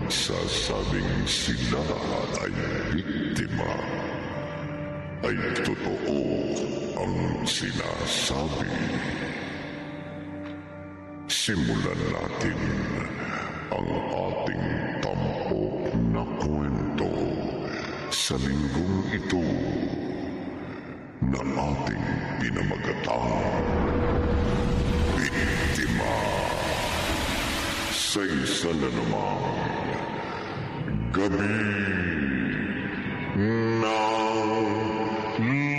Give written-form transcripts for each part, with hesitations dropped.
nagsasabing sila ay biktima, ay totoo ang sinasabi. Simulan natin ang ating tampok na kwento sa linggong ito na ating pinamagatang Biktima. Sa isa na namang gabi ng lagi.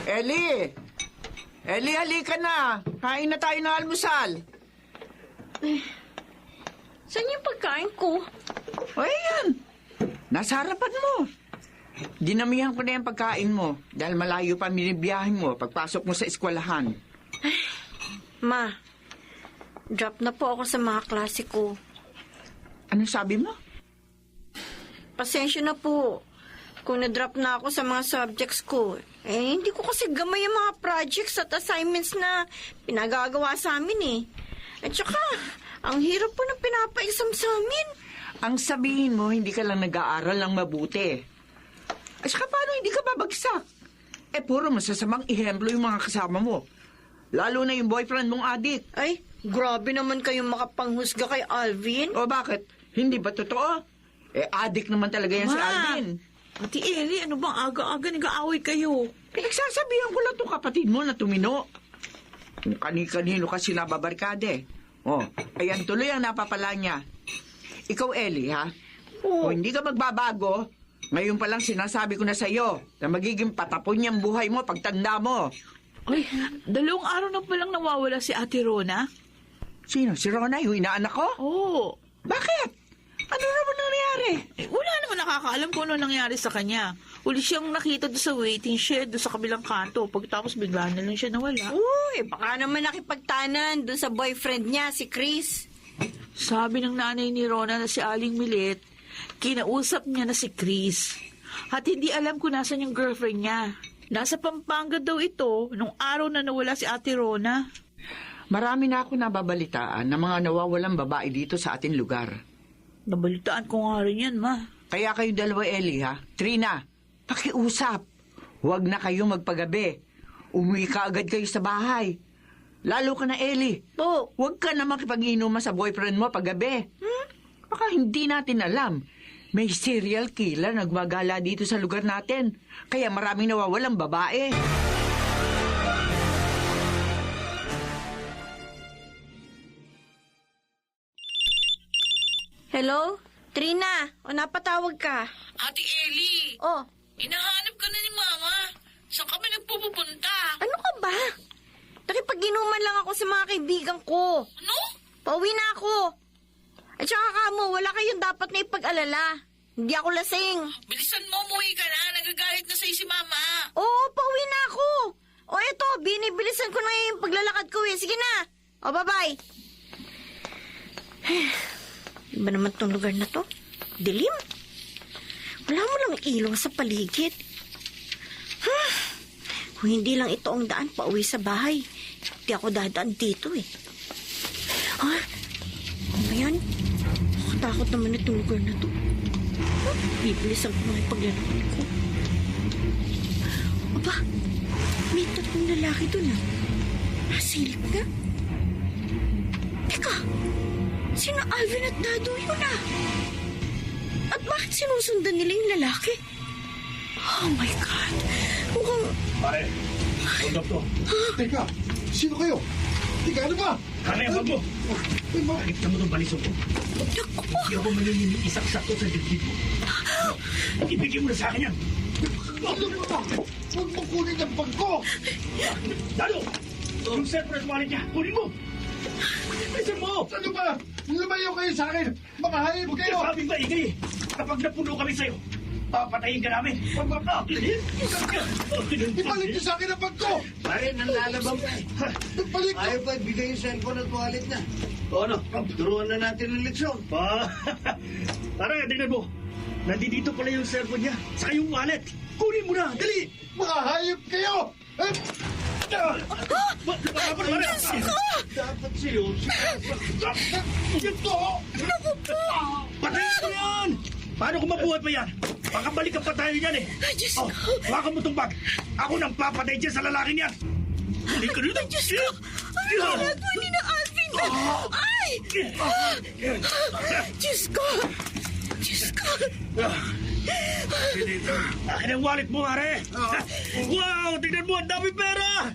Ellie! Ellie, halika na! Kain na tayo ng almusal! Saan yung pagkain ko? O, ayan! Nasa harapan mo! Dinamihan ko na yung pagkain mo dahil malayo pa binibiyahin mo pagpasok mo sa eskwelahan. Ma, drop na po ako sa mga klase ko. Anong sabi mo? Pasensya na po kung na-drop na ako sa mga subjects ko. Hindi ko kasi gamay yung mga projects at assignments na pinagagawa sa amin eh. At saka, ang hirap po ng pinapa-exam sa amin. Ang sabihin mo, hindi ka lang nag-aaral ng mabuti. At saka paano hindi ka babagsak? Puro masasamang ehemplo yung mga kasama mo. Lalo na yung boyfriend mong adik. Ay, grabe naman kayong makapanghusga kay Alvin. O bakit? Hindi ba totoo? Adik naman talaga yan si Ma! Alvin. Ate Ellie, ano bang aga-aga nag-aaway kayo? Pinagsasabihan ko lang itong kapatid mo na tumino. Kung kani-kanino kasi nababarkade. Ayan tuloy ang napapala niya. Ikaw, Ellie, ha? O hindi ka magbabago, ngayon pa lang sinasabi ko na sa'yo na magiging patapon niyang buhay mo pagtanda mo. Ay, 2 araw na palang nawawala si Ate Rona. Sino? Si Rona, yung inaanak ko? Oo. Bakit? Ano naman nangyari? Wala naman nakakaalam kung ano nangyari sa kanya. Uli siyang nakita doon sa waiting shed, doon sa kabilang kanto. Pagkatapos bigla na lang siya nawala. Uy, baka naman nakipagtanan dun sa boyfriend niya, si Chris. Sabi ng nanay ni Rona na si Aling Milet, kinausap niya na si Chris. At hindi alam kung nasan yung girlfriend niya. Nasa Pampanga daw ito nung araw na nawala si Ate Rona. Marami na ako nababalitaan ng mga nawawalang babae dito sa ating lugar. Nabalitaan ko nga rin yan, Ma. Kaya kayo dalawa, Ellie, ha? Trina, pakiusap. Huwag na kayo magpagabi. Umuwi ka agad kayo sa bahay. Lalo ka na, Ellie. Po. Huwag ka na makipag-inuman sa boyfriend mo paggabi. Baka hindi natin alam. May serial killer nagmagala dito sa lugar natin. Kaya maraming nawawalang babae. Hello? Trina, napatawag ka. Ate Ellie, Oh, hinahanap ka na ni Mama. Saan kami nagpupunta? ano ka ba? Nakipag-inuman lang ako sa mga kaibigan ko. Ano? Pauwi na ako. At saka kamo, wala kayong dapat na ipag-alala. Hindi ako lasing. Bilisan mo, umuwi ka na. Nagagalit na sa'yo si Mama. Oo, pauwi na ako. O eto, binibilisan ko na yung paglalakad ko eh. Sige na. O, bye-bye. Iba naman tong lugar na to. Dilim. Wala mo lang ilaw sa paligid. Kung hindi lang ito ang daan pauwi sa bahay, hindi ako dadaan dito eh. Ano ba yan? Nakatakot naman itong lugar na to. Bibilisan ko na yung paglalakad ko. Aba, may 3 lalaki doon ah. Nasilip na. Teka, sino Alvin at Dado yun ah? At bakit sinusundan nila yung lalaki? Oh my God. Mukhang... Pare, hold up to. Teka, sino kayo? Teka, ano ba? Kaya ang bag mo. Bakit ka mo itong balisong ko? Hindi ako manilinig isak-sakto sa dibdib mo. Ibigay mo na sa akin yan. Ano ba? Huwag mo kunin ang bag ko! Dalo! Yung separate wallet niya, kunin mo! Bilisan mo! Ano ba? Lumayo kayo sa akin! Mga hayop kayo! Sabi ba, Igay? Kapag napuno kami sa'yo, papatayin ka namin. Ibalik niyo sa akin ang bag ko! Pare, nanlalabang pa. Ibalik ko! Ayaw pa ibigay yung cellphone at wallet niya. O ano? Turuan na natin ng leksyon. Pare, tingnan mo. nandito pala yung cellphone niya. Saka yung wallet. Kunin mo na, dali! Mga hayop kayo! Dapat sa'yo, ito! Patayin mo yan! Paano kung mabuhay pa yan? Baka balik ang patayin yan eh. Diyos Oh, ko! hawakan mo itong bag. Ako nang papatay dyan sa lalaking yan. Hindi ka rin. Diyos ko! Ano ginagawa ni na Alvin? Ay! Diyos ko! Diyos ko! Akin ang wallet mo, pare. Wow, tingnan mo, ang dami pera.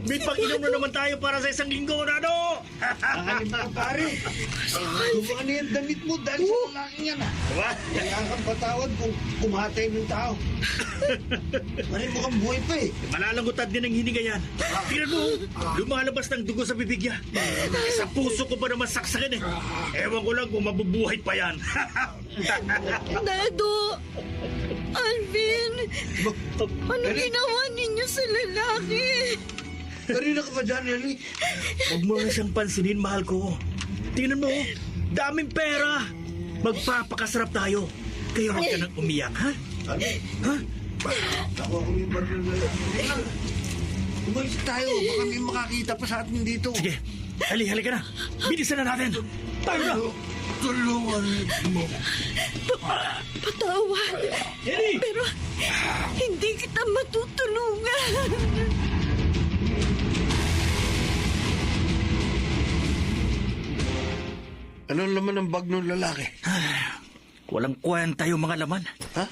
May pag-inom na naman tayo para sa isang linggo na, no? Alim ka, pare. Gumawa na yung damit mo dahil sa lalaking yan, ha? Diba? Kaya kang patawad kung kumatay ng tao. Pare, mukhang buhay pa eh. Malalangutan din ang hininga yan. Tingnan mo, lumalabas ng dugo sa bibig niya. Sa puso ko pa naman saksakin eh. Ewan ko lang kung mabubuhay pa yan. Dado! Alvin! Ano ginawa ninyo sa lalaki? Kanina ka pa dyan, Ellie. Huwag mo na siyang pansinin, mahal ko. Tingnan mo, daming pera. Magpapakasarap tayo. Kaya huwag ka nang umiyak, ha? Ha? Ako yung baril na lang. Umayos tayo. Baka may makakita pa sa atin dito. Sige, halika na. Bilisan na natin. Tayo na. Tulungan mo. Patawad. Ellie! Pero hindi kita matutulungan. Ano naman ang bag ng lalaki? Walang kwenta yung mga laman. Ha?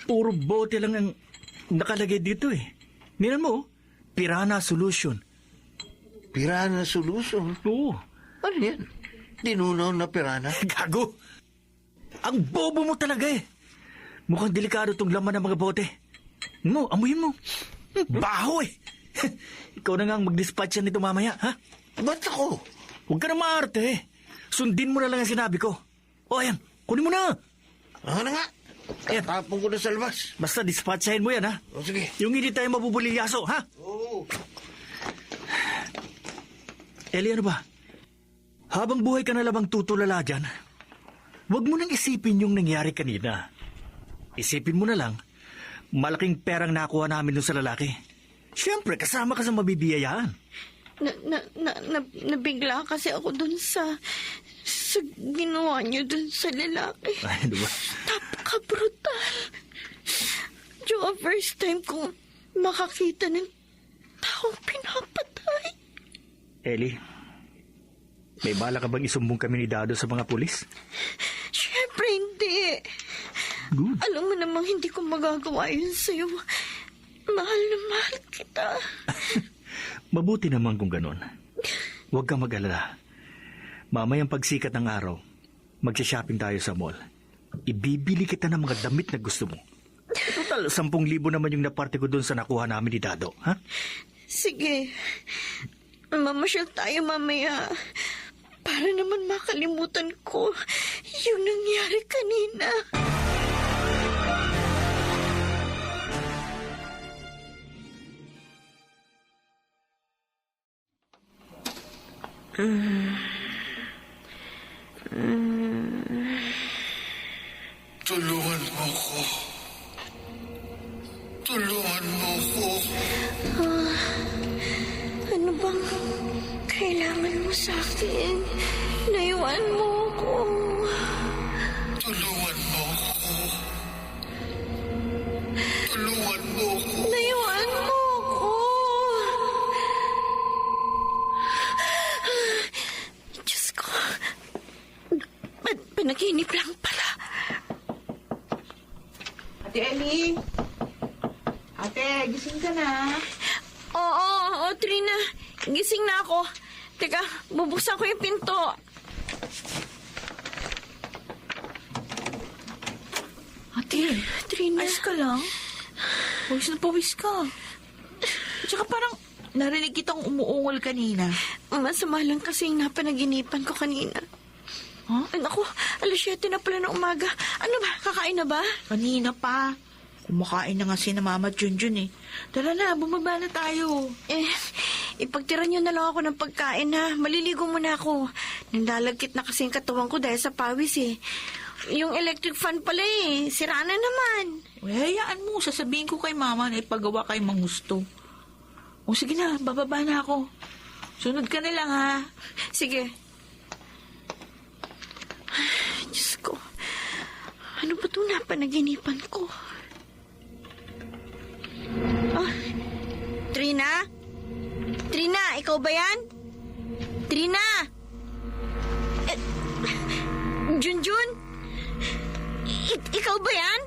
Puro bote lang ang nakalagay dito eh. Tingnan mo, Piranha Solution. Piranha Solution? Oo. Ano yan? Dinunaw na pirana? Gago! Ang bobo mo talaga eh. Mukhang delikado tong laman ng mga bote. No, amuyin mo. Baho eh. Ikaw na nga ang mag-dispatch yan nito mamaya, ha? Ba't ako? Huwag ka na maarte eh. Sundin mo na lang ang sinabi ko. O ayan, kunin mo na. Ano nga? Ayan. Tapong ko na sa labas. Basta dispatchahin mo yan, ha? O sige. Yung hindi tayo mabubulilyaso, ha? Oo. Eli, ano ba? Habang buhay ka na lamang tutulala dyan, huwag mo nang isipin yung nangyari kanina. Isipin mo na lang, malaking perang nakuha namin dun sa lalaki. Siyempre, kasama ka sa mabibiyayaan. Nabigla kasi ako dun sa ginawa niyo dun sa lalaki. Ay, ano ba? Napaka-brutal. Joe, first time kong makakita ng taong pinapatay. Eli, may bala ka bang isumbong kami ni Dado sa mga pulis? Siyempre hindi. Good. Alam mo namang hindi ko magagawa yun sa'yo. Mahal na mahal kita. Mabuti naman kung ganon. Huwag kang mag-alala. Mamayang pagsikat ng araw, magsha-shopping tayo sa mall. Ibibili kita ng mga damit na gusto mo. Total, 10,000 naman yung naparte ko doon sa nakuha namin ni Dado, ha? Sige. Mamasyal tayo mamaya. Para naman makalimutan ko yung nangyari kanina. Tulungan mo ko. Tulungan mo ko. Ano bang kailangan mo sa akin? Naiwan mo ako. Tulungan mo ko. Tulungan mo ko. Naiwan mo ako. Diyos ko. Panaginip lang pala. Ate Ellie? Ate, gising ka na? Oo, Trina. Gising na ako. Teka, bubuksan ko yung pinto. Ate, Trina. ayos ka lang? Pawis na pawis ka. Tsaka parang narinig kitang umuungol kanina. Masama lang kasi yung napanaginipan ko kanina. Huh? Ay, naku, 7:00 na pala ng umaga. Ano ba, kakain na ba? Kanina pa. Kumakain na nga si na Mama Junjun eh. Tara na, bumaba na tayo. Ipagtira niyo na lang ako ng pagkain ha. Maliligo muna ako. Nilalagkit na kasi yung katawan ko dahil sa pawis eh. Yung electric fan pala eh. Sira na naman. Hayaan mo, sasabihin ko kay mama na ipagawa kay Mang Gusto. O sige na, bababa na ako. Sunod ka na lang ha. Sige. Diyos ko. Ano ba ito na panaginipan ko? Oh, Trina? Trina, ikaw ba yan? Trina! Junjun? Ikaw ba yan?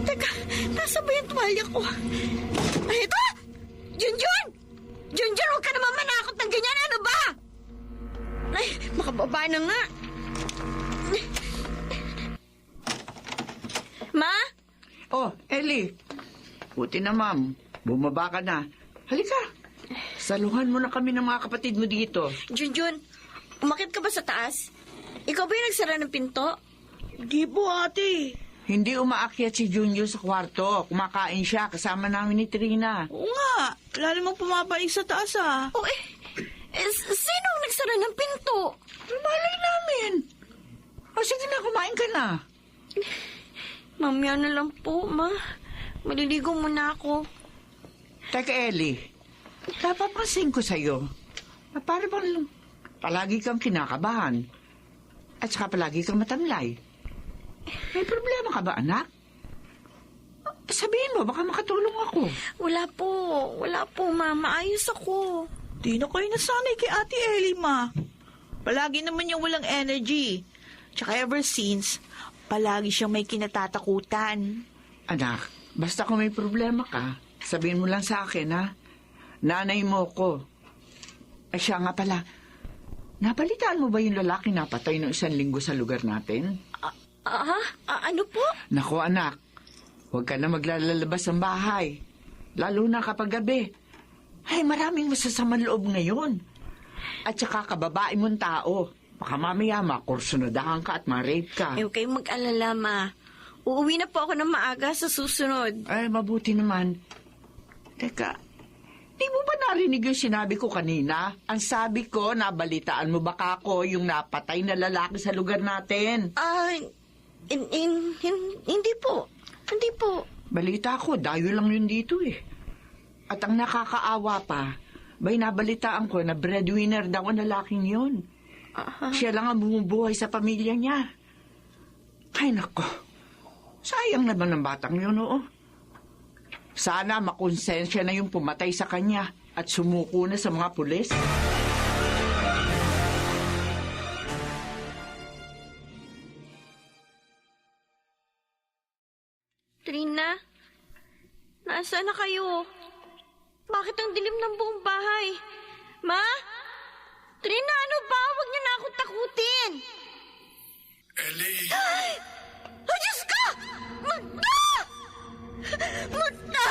Teka, nasa ba yung tuwalya ko? Ay, ito! Junjun! Junjun, huwag ka naman manakot ng ganyan. Ano ba? Ay, makababa na nga. Ma? Oh, Ellie. Buti na, ma'am. Bumaba ka na. Halika. Saluhan mo na kami ng mga kapatid mo dito. Junjun, umakit ka ba sa taas? Ikaw ba yung nagsara ng pinto? Di po, ate. Hindi umaakyat si Junior sa kwarto. Kumakain siya kasama namin ni Trina. Oo nga, lalo mong pumapalik sa taas ah. Oh, sino ang nagsara ng pinto? Malay namin. O sige na, kumain ka na. Mamaya na lang po, ma. Maliligo muna ako. Teka, Ellie. Napapansin ko sa'yo. Na para bang palagi kang kinakabahan. At saka palagi kang matamlay. May problema ka ba, anak? Sabihin mo, baka makatulong ako. Wala po, ma. Maayos ako. Di na kayo nasanay kay Ate Ellie, ma. Palagi naman yung walang energy. Tsaka ever since, palagi siyang may kinatatakutan. Anak, basta kung may problema ka, sabihin mo lang sa akin, ha? Nanay mo ko. Ay siya nga pala, napalitaan mo ba yung lalaki napatay ng 1 linggo sa lugar natin? Ano po? Nako anak, huwag ka na maglalabas ng bahay. Lalo na kapag gabi. Ay, maraming masasamang loob ngayon. At saka kababae mong tao. Baka mamaya makursunodahan ka at ma-rape ka. Huwag kayong mag-alala, ma. Uuwi na po ako ng maaga sa susunod. Ay, mabuti naman. Teka, di mo ba narinig yung sinabi ko kanina? Ang sabi ko, nabalitaan mo baka ako yung napatay na lalaki sa lugar natin? Hindi po. Hindi po. Balita ko, dayo lang yun dito eh. At ang nakakaawa pa, ba'y nabalitaan ko na breadwinner daw ang lalaking yun. Siya lang ang bumubuhay sa pamilya niya. Ay nako, sayang naman ang batang yun, oo. Sana makonsensya na yung pumatay sa kanya at sumuko na sa mga pulis. Trina, nasaan na kayo? Bakit ang dilim ng buong bahay? Ma? Trina, ano ba? Huwag niyo na akong takutin. Ellie! Ay, Diyos ko! Magda! Magda!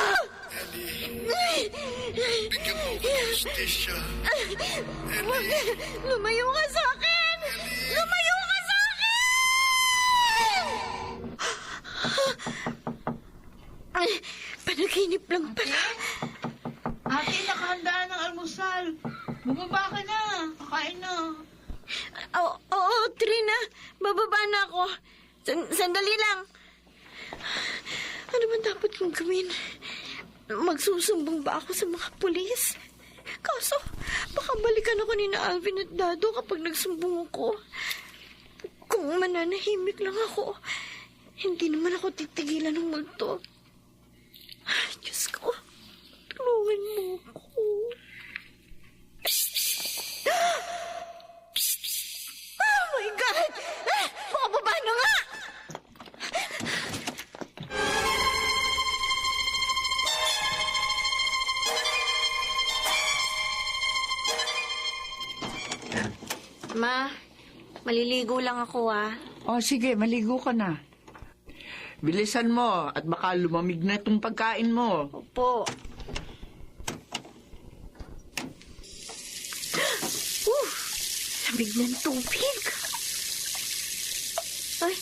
Ellie! Bigyan mo ako ng justisya. Lumayo ka sa akin! Lumayo ka sa akin! Ay, panaginip lang pala. Ate, nakahanda ng almusal. Bumaba ka na. Kakain na. Oo, Trina. Bababa na ako. Sandali lang. Ano ba dapat kong gawin? Magsusumbong ba ako sa mga pulis? Kaso, baka balikan ako ni na Alvin at Dado kapag nagsumbong ako. Kung mananahimik lang ako, hindi naman ako titigilan ng multo. Ay, Diyos ko. Tulungan mo ako. Oh my God! Makababa na nga! Ma, maliligo lang ako O sige, maligo ka na. Bilisan mo at baka lumamig na itong pagkain mo. Opo. Lamig ng tubig. Ay,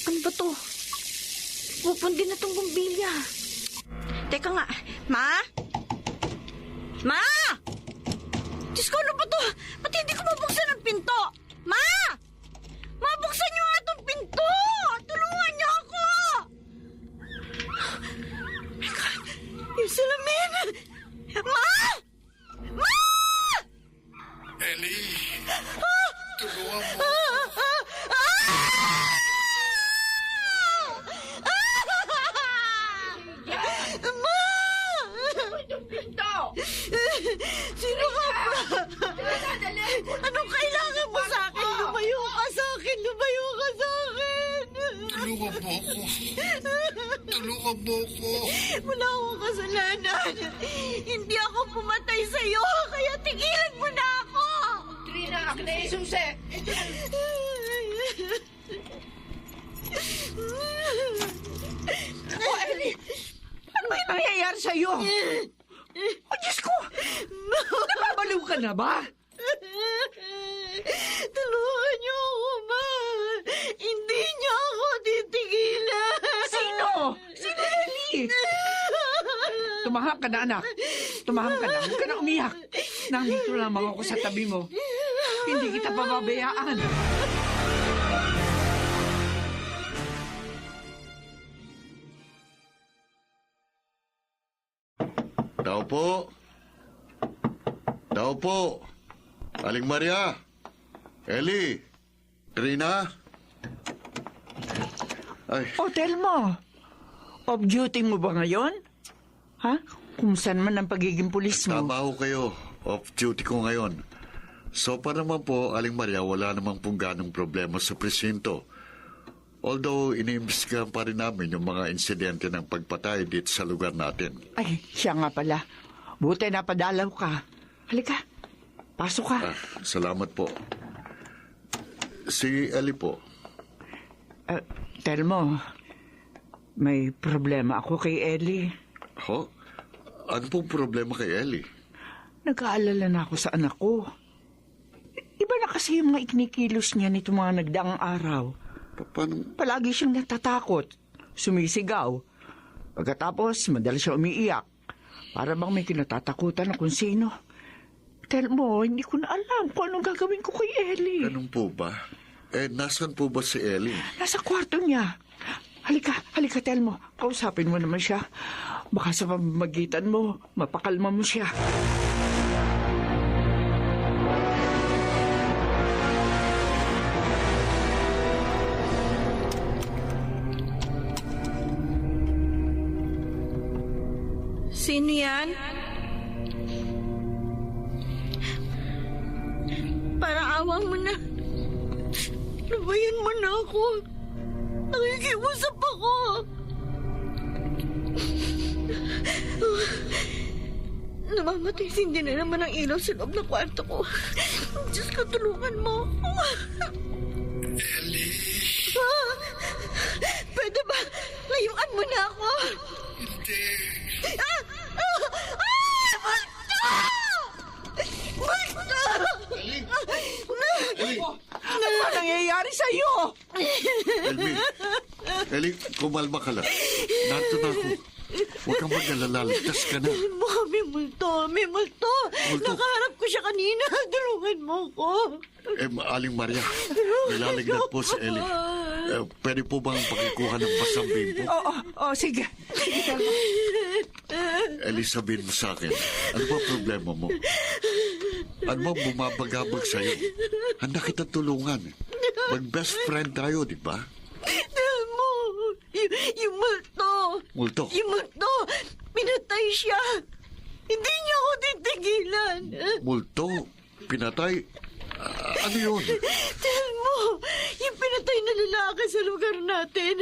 ano ba to? Pupundi na tong bumbilya. Teka nga, Ma? Ma! Diyos ko, ano ba to? Ba't hindi ko mabuksan ang pinto? Ma! Mabuksan niyo nga itong pinto! Yung salamin! Ma! Ma! Ellie, tulungan mo. Ma! Sino ka ba? Anong kailangan mo sa akin? Lumayo ka sa akin! Lumayo ka sa akin! Tulungan mo ako. Tulungan mo ako. Wala akong kasalanan. Hindi ako pumatay sa'yo, kaya tigilan mo na ako! Trina, akin na yung susi! Oh, Ellie! Ano ba yung nangyayari sa'yo? Oh, Diyos ko! Nababaliw ka na ba? Tulungan niyo ako, Ma! Hindi niyo ako titigilan! Sino? Sino, Ellie? Tumahak ka na, anak. Tumahak ka na. Huwag ka na umiyak. Nandito lamang ako sa tabi mo. Hindi kita pababayaan. Tao po. Tao po. Aling Maria. Ellie. Trina. Ay, Hotel mo. Off-duty mo ba ngayon? Ha? Kung saan man ang pagiging pulis mo. tama ho kayo. Off-duty ko ngayon. So pa naman po, Aling Maria, wala namang pong ganong problema sa presinto. Although, iniimbestigahan pa rin namin yung mga insidente ng pagpatay dito sa lugar natin. Ay, siya nga pala. Buti napadalaw ka. Halika. Pasok ka. Salamat po. Si Ellie po. Tell mo, may problema ako kay Ellie. Ho? Ano pong problema kay Ellie? Nag-aalala na ako sa anak ko. Iba na kasi yung mga ikinikilos niya nito mga nagdaang araw. Paano? Palagi siyang natatakot, sumisigaw. Pagkatapos, madalas siya umiiyak. Para bang may kinatatakutan na kung sino. Tell mo, hindi ko na alam kung anong gagawin ko kay Ellie. Ganun po ba? Nasaan po ba si Ellie? Nasa kwarto niya. Halika, tell mo. Kausapin mo naman siya. Baka sa pamamagitan mo, mapakalma mo siya. Sino yan? Parang awang mo na. Lubayan mo na ako. Nakikiusap ako. Namamatay hindi na naman ang ilaw sa loob ng kwarto ko. Diyos ko, tulungan mo ako. Ellie! Pwede ba? Layuan mo na ako. Hindi! Ano ba nangyayari sa'yo? Ellie, kumalma ka lang. Nato na ako. Huwag kang mag-alala. Ligtas ka na. May multo. Multo? Nakaharap ko siya kanina. Tulungan mo ko. Aling Maria, nilalagnat po si Ellie. Pwede po bang pakikuha ng basang bimbo? Oo, sige. Sige, tell mo. Ellie, sabihin mo sa akin, ano ba problema mo? Ano ba bumabagabag sa'yo? Handa kita tulungan. Mag-best friend tayo, di ba? Tell mo. Yung multo. Multo? Yung multo. Pinatay siya. Hindi niya ako titigilan. Multo? Pinatay? Ano yun? Tell mo, yung pinatay na lalaki sa lugar natin.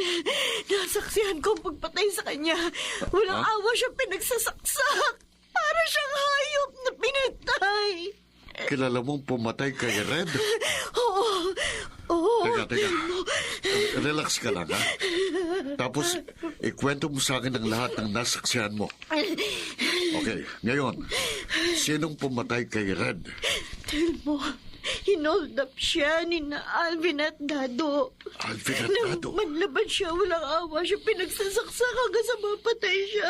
Nasaksihan ko ang pagpatay sa kanya. Walang awa siya pinagsasaksak. Para siyang hayop na pinatay. Kilala mong pumatay kay Red? Oo. Teka. Relax ka lang, ha? Tapos, ikwento mo sa akin ang lahat ng nasaksihan mo. Okay, ngayon, sinong pumatay kay Red? Tell mo, hinold up siya ni na Alvin at Dado. Alvin at Dado? Manlaban siya, walang awa siya, pinagsasaksak hanggang sa mapatay siya.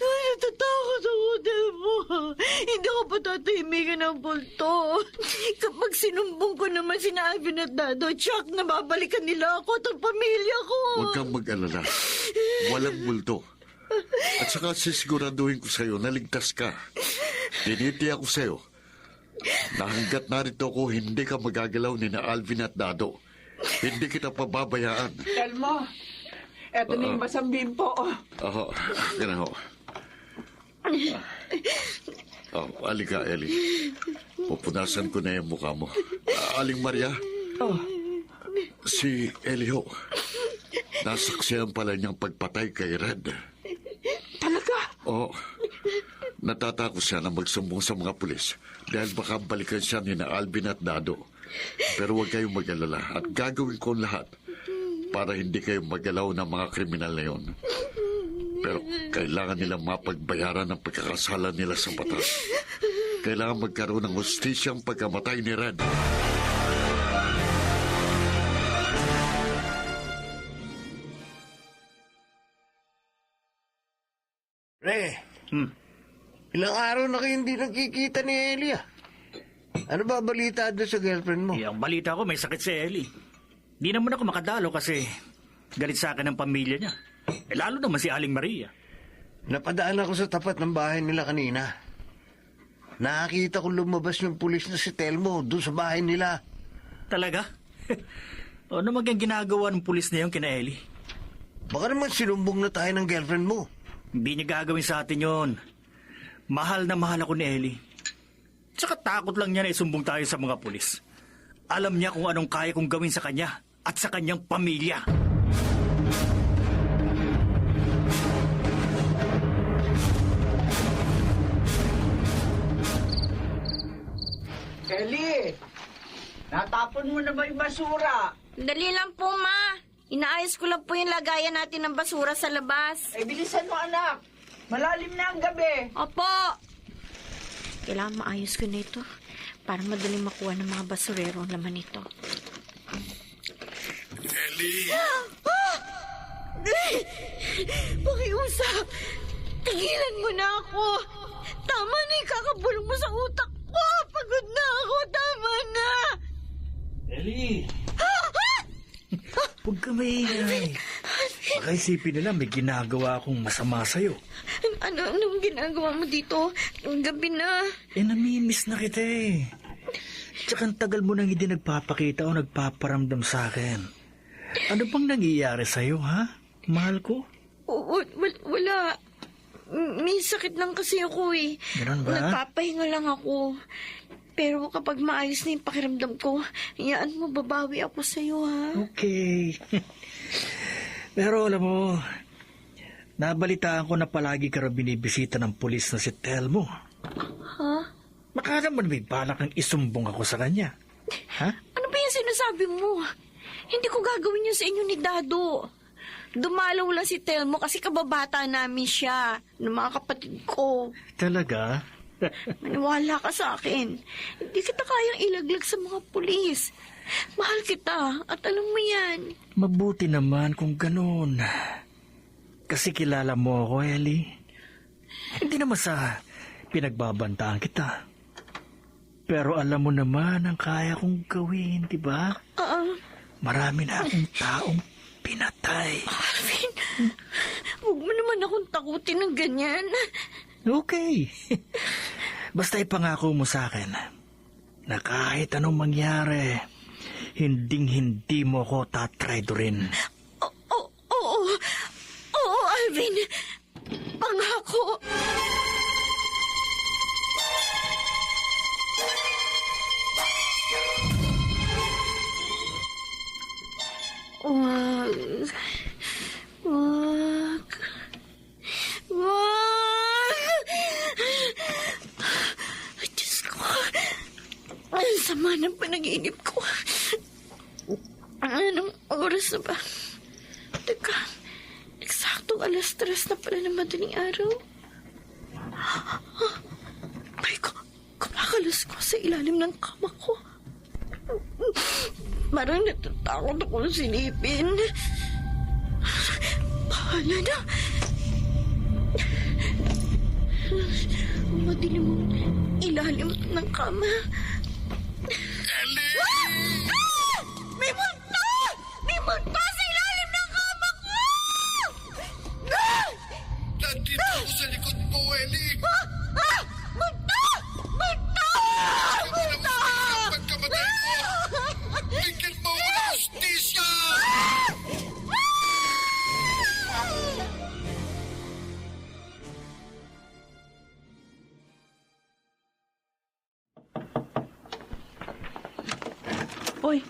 Ay, natatakot ako, tell mo. Hindi ako patatahimikan ng bulto. Kapag sinumbong ko naman si na Alvin at Dado, Chuck, nababalikan nila ako at ang pamilya ko. Huwag kang mag-alala. Walang multo. At saka sisiguraduhin ko sa'yo na ligtas ka. Dinitiya ko sa'yo na hanggat narito ko, hindi ka magagalaw ni na Alvin at Dado. Hindi kita pababayaan. Telmo, eto na yung basang bimpo. Oo, ganun ho. Alika, Ellie. Pupunasan ko na yung mukha mo. Aling Maria? Si Ellie ho. Nasaksihan pala niyang pagpatay kay Red. Talaga? Oo. Natatakot siya na magsumbong sa mga pulis dahil baka balikan siya ni na Alvin at Dado. Pero huwag kayong mag-alala at gagawin ko ang lahat para hindi kayo magalaw ng mga kriminal na yon. Pero kailangan nilang mapagbayaran ng pagkakasala nila sa batas. Kailangan magkaroon ng hustisyang pagkamatay ni Red. Pre, ilang araw na kayo hindi nakikita ni Ellie ah. Ano ba balita doon sa girlfriend mo? Ang balita ko, may sakit si Ellie. Di naman ako makadalo kasi galit sa akin ang pamilya niya. Lalo naman si Aling Maria. Napadaan ako sa tapat ng bahay nila kanina. Nakakita ko lumabas yung pulis na si Telmo doon sa bahay nila. Talaga? Ano ang ginagawa ng pulis na yung kina Ellie? Baka naman sinumbong na tayo ng girlfriend mo. Hindi niya gagawin sa atin yon. Mahal na mahal ako ni Ellie. Tsaka takot lang niya na isumbong tayo sa mga pulis. Alam niya kung anong kaya kong gawin sa kanya at sa kanyang pamilya. Ellie, natapon mo na ba yung basura? Dali lang po, Ma. Inaayos ko lang po yung lagayan natin ng basura sa labas. Ay, bilisan mo, anak. Malalim na ang gabi. Opo. Kailangan maayos ko na ito para madaling makuha ng mga basurero ang laman nito. Ellie! Pakiusap! Tigilan mo na ako! Tama na yung kakabulong mo sa utak ko! Pagod na ako! Tama na! Ellie! Huwag ka maingay. Baka isipin nila may ginagawa akong masama sa'yo. Anong ginagawa mo dito? Ang gabi na. Namimiss na kita eh. Tsaka ang tagal mo nang hindi nagpapakita o nagpaparamdam sa akin. Ano bang nangyayari sa'yo, ha? Mahal ko? Wala. May sakit lang kasi ako eh. Ganun ba? Nagpapahinga lang ako. Pero kapag maayos na yung pakiramdam ko, iyaan mo, babawi ako sa'yo, ha? Okay. Pero alam mo, nabalitaan ko na palagi ka rin binibisita ng pulis na si Telmo. Ha? Baka naman may balak ng isumbong ako sa kanya. Ha? Ano ba yung sinasabi mo? Hindi ko gagawin yun sa inyo ni Dado. Dumalaw lang si Telmo kasi kababata namin siya ng mga kapatid ko. Talaga? Maniwala ka sa akin. Hindi kita kayang ilaglag sa mga pulis. Mahal kita at alam mo yan. Mabuti naman kung ganun. Kasi kilala mo ako, Ellie. Hindi naman sa pinagbabantaan kita. Pero alam mo naman ang kaya kong gawin, di ba? Marami na akong taong pinatay. Alvin, huwag mo naman akong takutin ng ganyan. Okay. Basta ipangako mo sa akin na kahit anong mangyari, hinding-hindi mo ko tatraidorin. Oo, Alvin. Pangako. Wag. Diyos ko. Ang sama ng panaginip ko. Anong oras na ba? Teka, eksaktong 3:00 na pala ng madaling araw. Ay, kumakalas ko sa ilalim ng kama ko. Parang natatakot akong silipin. Bahala na. Madilim ang ilalim ng kama. Ellie! Ah! May multo! May multo sa ilalim ng kama ko! Ah! Oy,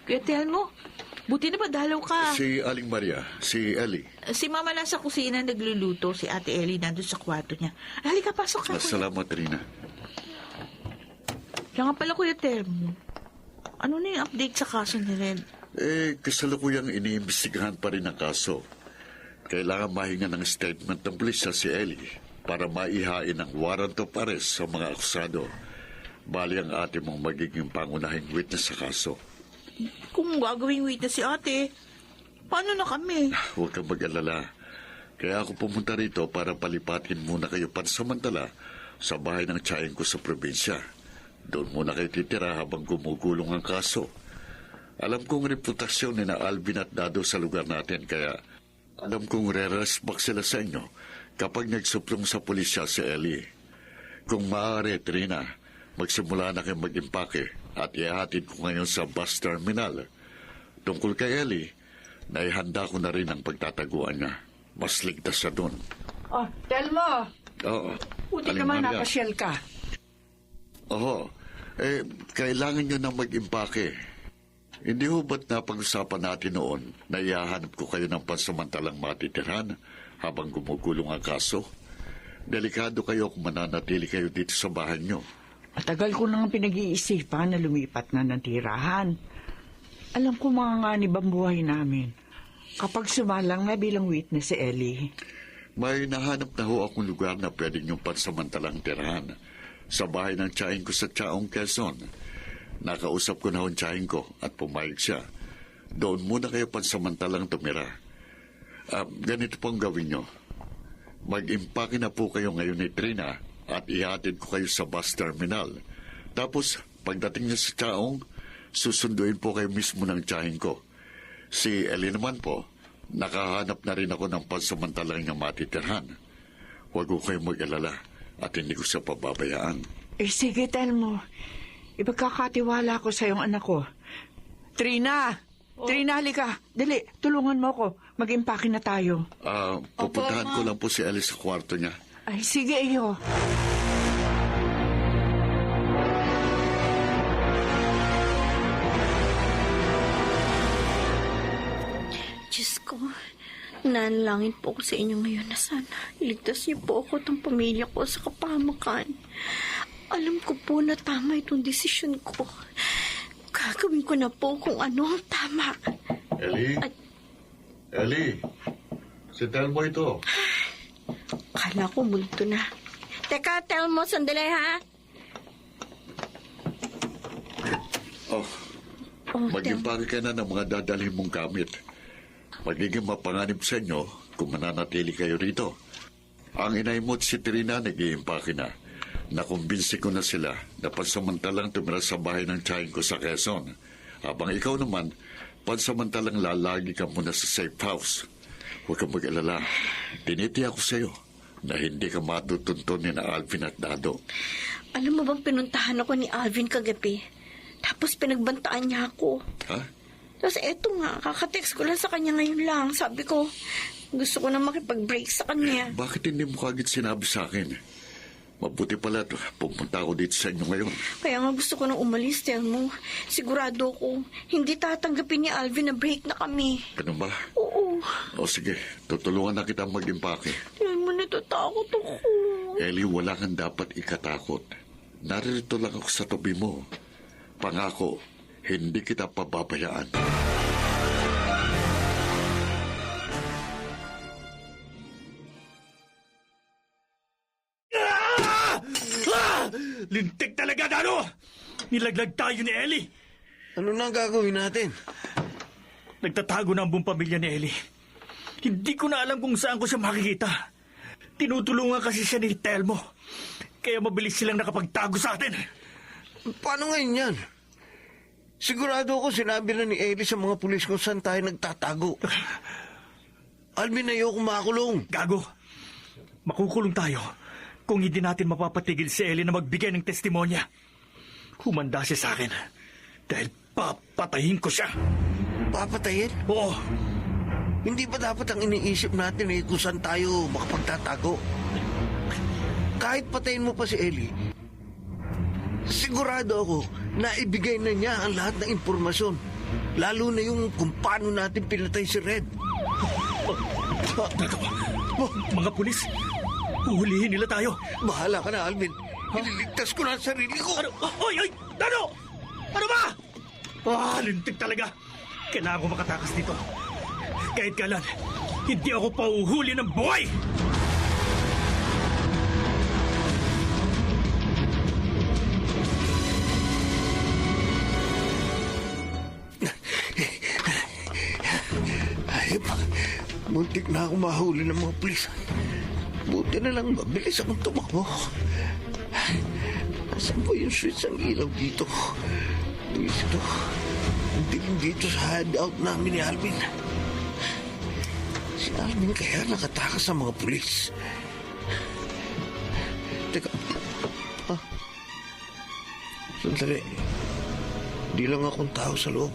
Kuya Telmo, buti na ba dalaw ka? Si Aling Maria, si Ellie. Si Mama nasa kusina nagluluto, si Ate Ellie nandun sa kwarto niya. Halika, pasok ka. Salamat, Trina. Kaya nga pala, Kuya Telmo, ano na yung update sa kaso ni Red? Kasalukuyang iniimbestigahan pa rin ang kaso. Kailangan mahinga ng statement ng pulisya si Ellie para maihain ang warrant of arrest sa mga akusado. Bali ang ate mong magiging pangunahing witness sa kaso. Kung gagawing witness si ate, paano na kami? Huwag kang mag-alala. Kaya ako pumunta rito para palipatin muna kayo pansamantala sa bahay ng tiyahin ko sa probinsya. Doon muna kayo titira habang gumugulong ang kaso. Alam kong reputasyon ni na Alvin at Dado sa lugar natin, kaya alam kong re-respect sila sa inyo kapag nagsuplong sa pulisya si Ellie. Kung maaari, Trina, magsimula na kayo mag-impake at ihatid ko ngayon sa bus terminal. Tungkol kay Ellie, naihanda ko na rin ang pagtataguan niya. Mas ligtas siya doon. Oh, Telmo! Oo. Buti Aling naman Maria. napasyal ka. Oo. Kailangan nyo na mag-impake. Hindi ho ba't napag-usapan natin noon na ihahanap ko kayo ng pansamantalang matitirhan habang gumugulong ang kaso? Delikado kayo kung mananatili kayo dito sa bahay nyo. Matagal ko nang pinag-iisipan na lumipat na ng tirahan. Alam ko mga nganib ang buhay namin. Kapag sumalang na bilang witness si Ellie. May nahanap na ho akong lugar na pwede nyong pansamantalang tirahan. Sa bahay ng tiyahin ko sa Chaong, Quezon. Nakausap ko na ho ang tiyahin ko at pumayag siya. Doon muna kayo pansamantalang tumira. Ganito pong gawin nyo. Mag-impake na po kayo ngayon ni Trina at ihatid ko kayo sa bus terminal. Tapos, pagdating niyo sa Chaong, susunduin po kayo mismo ng tiyahin ko. Si Ellie naman po, nakahanap na rin ako ng pansamantalang niyang matitirhan. Huwag ko kayong mag-alala at hindi ko siya pababayaan. Sige, Telmo. Ipagkakatiwala ko sa iyong anak ko. Trina! Trina, halika. Dali, tulungan mo ako. Mag-impake na tayo. Pupuntahan ko lang po si Ellie sa kwarto niya. Ay, sige, iyo. Diyos ko, nanalangin po ako sa inyo ngayon na sana iligtas niyo po ako at ang pamilya ko sa kapahamakan. Alam ko po na tama itong desisyon ko. Gagawin ko na po kung ano ang tama. Ellie? Ellie? Si Telmo ito. Kala ko multo na. Teka, Telmo, sandali ha. Mag-impake ka na ng mga dadalhin mong gamit. Magiging mapanganib sa inyo kung mananatili kayo rito. Ang inay mo at si Trina nag-iimpake na. Nakumbinsi ko na sila na pansamantalang tumira sa bahay ng tiyahin ko sa Quezon. Habang ikaw naman, pansamantalang lalagi ka muna sa safe house. Huwag kang mag-alala. Tinitiya ko sa iyo na hindi ka matutuntun ni na Alvin at Dado. Alam mo bang pinuntahan ako ni Alvin kagabi? Tapos pinagbantaan niya ako. Ha? Tapos eto nga, kakatext ko lang sa kanya ngayon lang. Sabi ko, gusto ko na makipag-break sa kanya. Bakit hindi mo kagad sinabi sa akin? Mabuti pala ito. Pupunta ako dito sa inyo ngayon. Kaya nga gusto ko nang umalis, Telmo. Sigurado ko, hindi tatanggapin ni Alvin na break na kami. Ganun ba? Oo. O sige, tutulungan na kita mag-impake. Telmo, natatakot ako. Ellie, wala kang dapat ikatakot. Naririto lang ako sa tabi mo. Pangako, hindi kita pababayaan. Lintik talaga, Dado! Nilaglag tayo ni Ellie. Ano na ang gagawin natin? Nagtatago na ang buong pamilya ni Ellie. Hindi ko na alam kung saan ko siya makikita. Tinutulungan kasi siya ni Telmo. Kaya mabilis silang nakapagtago sa atin. Paano ngayon yan? Sigurado ako sinabi na ni Ellie sa mga pulis kung saan tayo nagtatago. Alvin, ayoko makulong. Gago. Makukulong tayo kung hindi natin mapapatigil si Ellie na magbigay ng testimonya. Humanda siya sa akin dahil papatayin ko siya. Papatayin? Oo. Hindi ba dapat ang iniisip natin kung saan tayo makapagtatago? Kahit patayin mo pa si Ellie, sigurado ako, naibigay na niya ang lahat ng impormasyon. Lalo na yung kung paano natin pinatay si Red. Mga pulis, huhulihin nila tayo. Bahala ka na, Alvin. Ililigtas ko na ang sarili ko. Ano? Oy! Dano! Ano ba? Lintik talaga. Kailangan ko makatakas dito. Kahit kailan, hindi ako pauhuli ng buhay! Ay, muntik na ako mahuli ng mga pulis. Buti na lang mabilis akong tumakbo. Nasaan po yung switch ng ilaw dito? Luis, ito. Ang dilim dito sa hideout namin ni Alvin. Si Alvin kaya nakatakas sa mga pulis. Teka. Sandali. Di lang akong tao sa loob.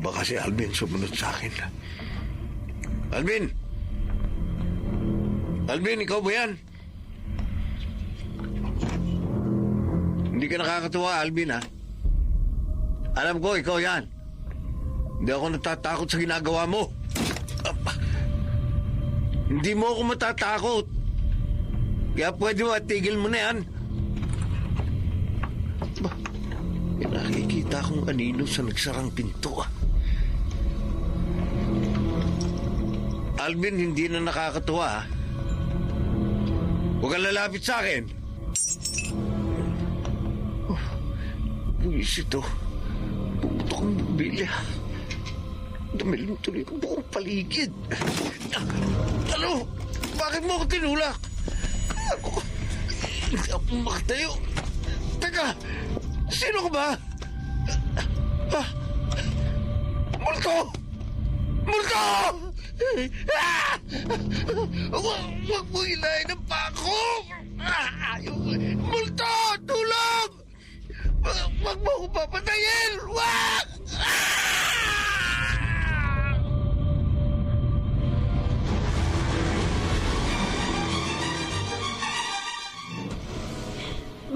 Baka si Alvin sumunod sa akin. Alvin! Alvin, ikaw ba yan? Hindi ka nakakatuwa, Alvin, ha? Alam ko, ikaw yan. Hindi ako natatakot sa ginagawa mo. Hindi mo ako matatakot. Kaya pwede mo tigil mo na yan. May nakikita akong anino sa nagsarang pinto, Alvin, hindi na nakakatuwa, Huwag kang lalapit sa akin. Buwis ito. Pumutok ang bumbilya. Dumilim tuloy ang buong paligid. Ano? Bakit mo ako tinulak? Hindi ako makatayo. Teka, sino ka ba? Multo! Multo! Huwag mo ilahin ang pako! Multo! Tulong! Huwag mo ako papatayin! Huwag!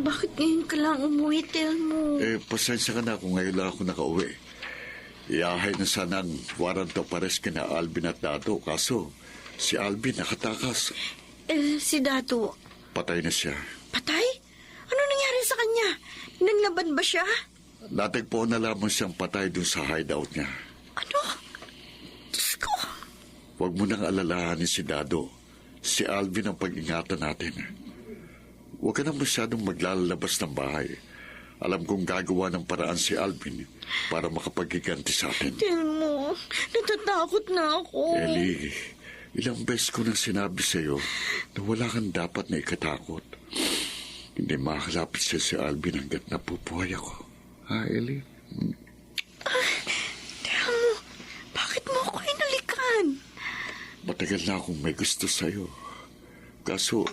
Bakit ngayon ka lang umuwi, Telmo? Pasensya ka na kung ngayon lang ako nakauwi. Iahay na sana ang warrant of arrest kina Alvin at Dato. Kaso, si Alvin nakatakas. Si Dato. Patay na siya. Patay? Ano nangyari sa kanya? Nanlaban ba siya? Natagpo na lamang siyang patay dun sa hideout niya. Ano? Diyos ko. Huwag mo nang alalahanin si Dado. Si Alvin ang pag-ingatan natin. Huwag ka na masyadong maglalabas ng bahay. Alam kong gagawa ng paraan si Alvin para makapaggiganti sa atin. Telmo, natatakot na ako. Ellie, ilang beses ko nang sinabi sa iyo na wala kang dapat na ikatakot. Hindi makakalapit siya si Alvin hanggat napupuhay ako. Ha, Ellie? Telmo, bakit mo ako inalikan? Matagal na akong may gusto sa iyo. Kaso,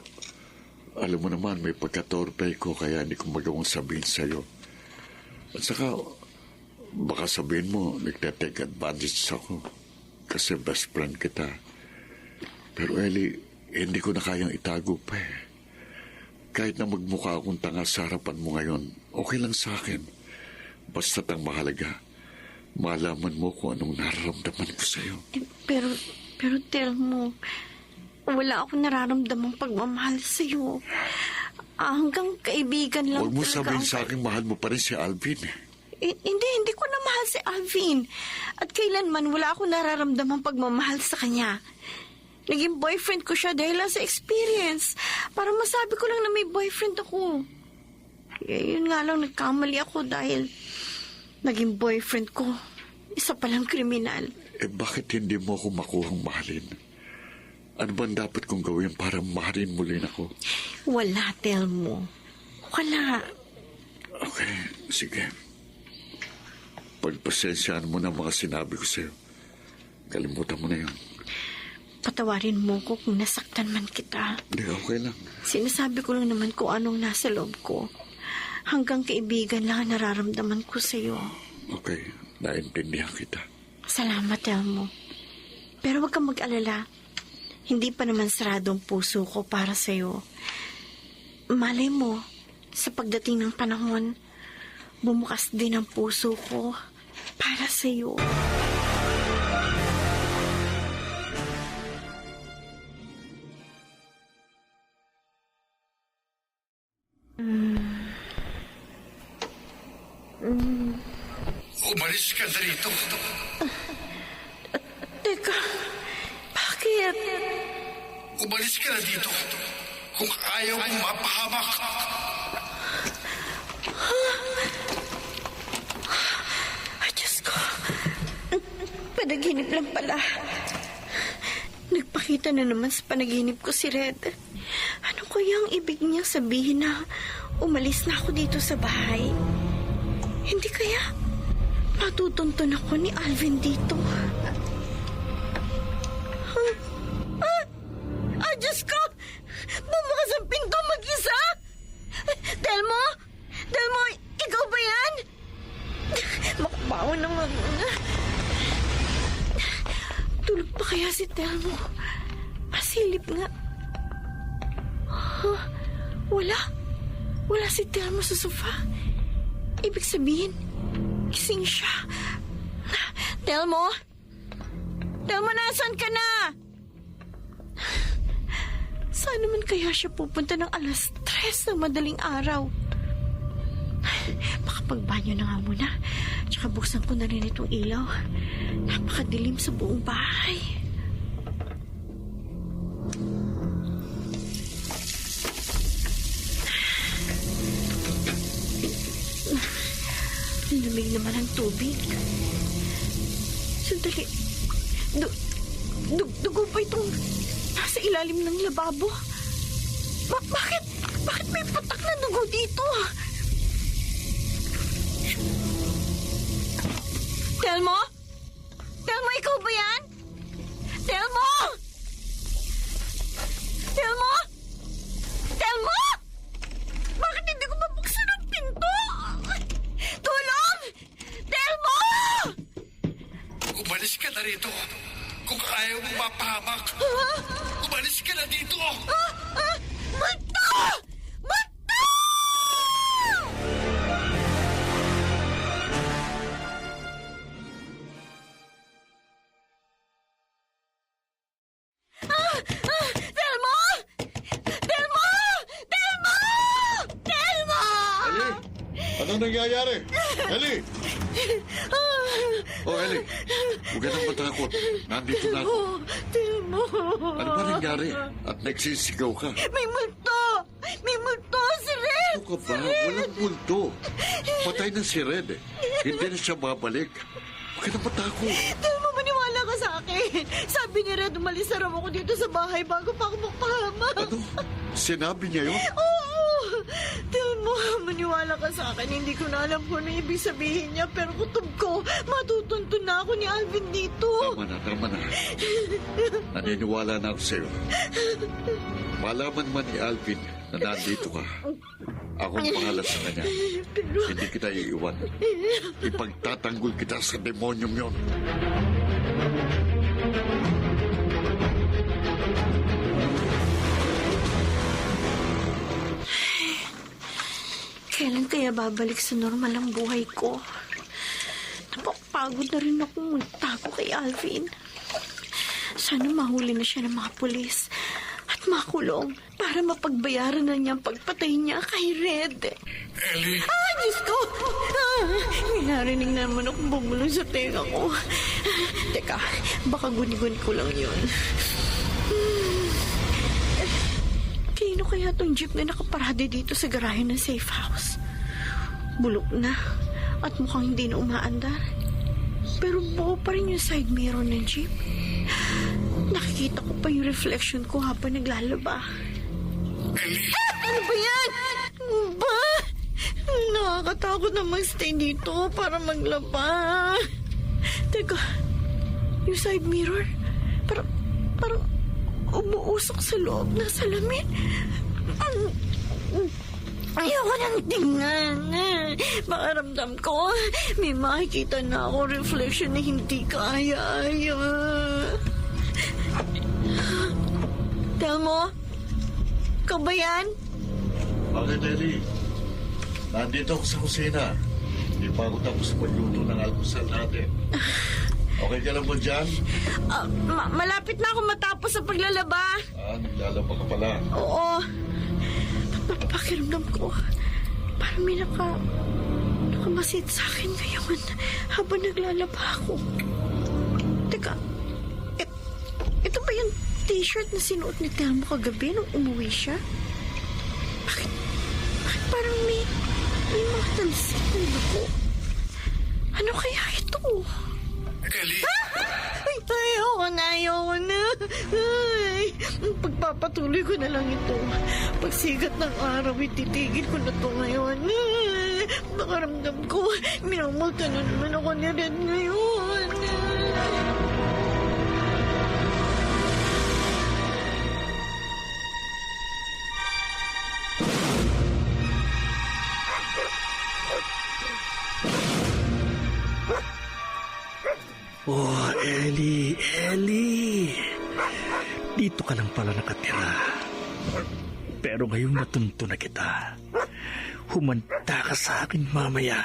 alam mo naman, may pagkatorpe ko kaya hindi ko magawang sabihin sa'yo. At saka, baka sabihin mo, nagtatake advantage ako. Kasi best friend kita. Pero Ellie, hindi ko na kayang itago pa eh. Kahit na magmukha akong tanga sa harapan mo ngayon, okay lang sa akin. Basta't ang mahalaga, malaman mo kung anong nararamdaman ko sa'yo. Pero Telmo, wala akong nararamdamang pagmamahal sa'yo. Hanggang kaibigan lang. Huwag mo sabihin sa akin, mahal mo pa rin si Alvin. Hindi ko na mahal si Alvin. At kailanman wala akong nararamdamang pagmamahal sa kanya. Naging boyfriend ko siya dahil lang sa experience. Para masabi ko lang na may boyfriend ako. Yun nga lang, nagkamali ako dahil naging boyfriend ko. Isa palang kriminal. Bakit hindi mo ako makuhang mahalin? Ano ba dapat kong gawin para mahalin muli ako? Wala, Telmo. Wala. Okay, sige. Pagpasensyaan mo na mga sinabi ko sa'yo. Kalimutan mo na yun. Patawarin mo ko kung nasaktan man kita. Hindi, okay lang. Sinasabi ko lang naman kung anong nasa loob ko. Hanggang kaibigan lang ang nararamdaman ko sa'yo. Okay, naintindihan kita. Salamat, Telmo. Pero huwag kang mag-alala. Hindi pa naman sarado ang puso ko para sa'yo. Malay mo, Sa pagdating ng panahon, bumukas din ang puso ko para sa'yo. Umalis ka na rito. Teka, bakit? Umalis ka na dito. Kung ayaw mong mapahamak. Ay, Diyos ko. Panaginip lang pala. Nagpakita na naman sa panaginip ko si Red. Ano kaya ang ibig niyang sabihin na umalis na ako dito sa bahay? Hindi kaya matutuntun ako ni Alvin dito? Diyos ko! Bumukas ang pinto mag-isa! Telmo? Telmo, ikaw ba yan? Makabaho naman. Tulog pa kaya si Telmo? Pasilip nga. Huh? Wala. Wala si Telmo sa sofa. Ibig sabihin, gising siya. Telmo? Telmo, nasan ka na? Saan naman kaya siya pupunta ng 3:00 ng madaling araw? Makapagbanyo na nga muna. Tsaka buksan ko na rin itong ilaw. Napakadilim sa buong bahay. Lamig naman ang tubig. Sandali. Dugo pa itong nasa ilalim ng lababo. Bakit? Bakit may patak na dugo dito? Telmo? Telmo, ikaw ba yan? Telmo! Telmo? Telmo! Bakit hindi ko mabuksan ang pinto? Tulong! Telmo! Umalis ka na rito. Kung ayaw mong mapahamak. Umalis ka na dito. Multo! Multo! Telmo! Telmo! Telmo! Telmo! Ellie! Anong nangyayari? Ellie! Oh, Ellie. Huwag ka nang matakot. Nandito na ako. Telmo! Ano ba nangyari? At nagsisigaw ka. May multo! May multo! Si Red! Ano ka ba? Walang multo. Patay na si Red eh. Hindi na siya babalik. Huwag ka nang matakot. Telmo, maniwala ka sa akin. Sabi ni Red, umalis na raw ako dito sa bahay bago pa ako magpahamak. Ano? Sinabi niya yun? Oo! Telmo, maniwala ka sa akin. Hindi ko na alam kung ano ibig sabihin niya. Pero kutob ko, matutuntun na ako ni Alvin dito. Tama na, tama na. Naniniwala na ako sa'yo. Malaman man ni Alvin na nandito ka. Akong pangalan sa kanya. Hindi kita iiwan. Ipagtatanggol kita sa demonyong yon. Kailan kaya babalik sa normal ang buhay ko? Napapagod na rin akong magtago kay Alvin. Sana mahuli na siya ng mga pulis at makulong para mapagbayaran na niya ang pagpatay niya kay Red. Ellie! Diyos ko! May narinig naman akong bumulong sa tenga ko. Teka, baka guni-guni ko lang yun. Kino kaya tong jeep na nakaparade dito sa garahe ng safe house? Bulok na at mukhang hindi na umaandar. Pero buo pa rin yung side mirror ng jeep. Nakikita ko pa yung reflection ko habang naglalaba. Ellie! Ano ba yan? Ano ba? Nakakatakot na magstay dito para maglaba. Teka, yung side mirror, parang umuusok sa loob ng salamin. Ayoko nang tingnan. Makaramdam ko, may makikita na ako reflection na hindi kaya-aya. Telmo? Ikaw ba yan? Bakit, Ellie? Nandito ako sa kusina. Hindi pa ako tapos magluto ng almusal natin. Okay ka lang ba dyan? Malapit na ako matapos sa paglalaba. Naglalaba ka pala. Oo. Pakiramdam ko. Parang may nakamasid sa akin ngayon habang naglalaba ako. Teka, ito ba yung t-shirt na sinuot ni Telmo kagabi nung umuwi siya? Bakit parang may mga talsik ng dugo? Ano kaya ito? Ellie! Ay, ayoko na. Ay, pagpapatuloy ko na lang ito. Pagsigat ng araw, ititigil ko na ito ngayon. Ay, nakaramdam ko, minamulta na naman ako ni Red ngayon. Oh, Ellie. Dito ka lang pala nakatira. Pero ngayon natunto na kita. Humanta ka sa akin mamaya.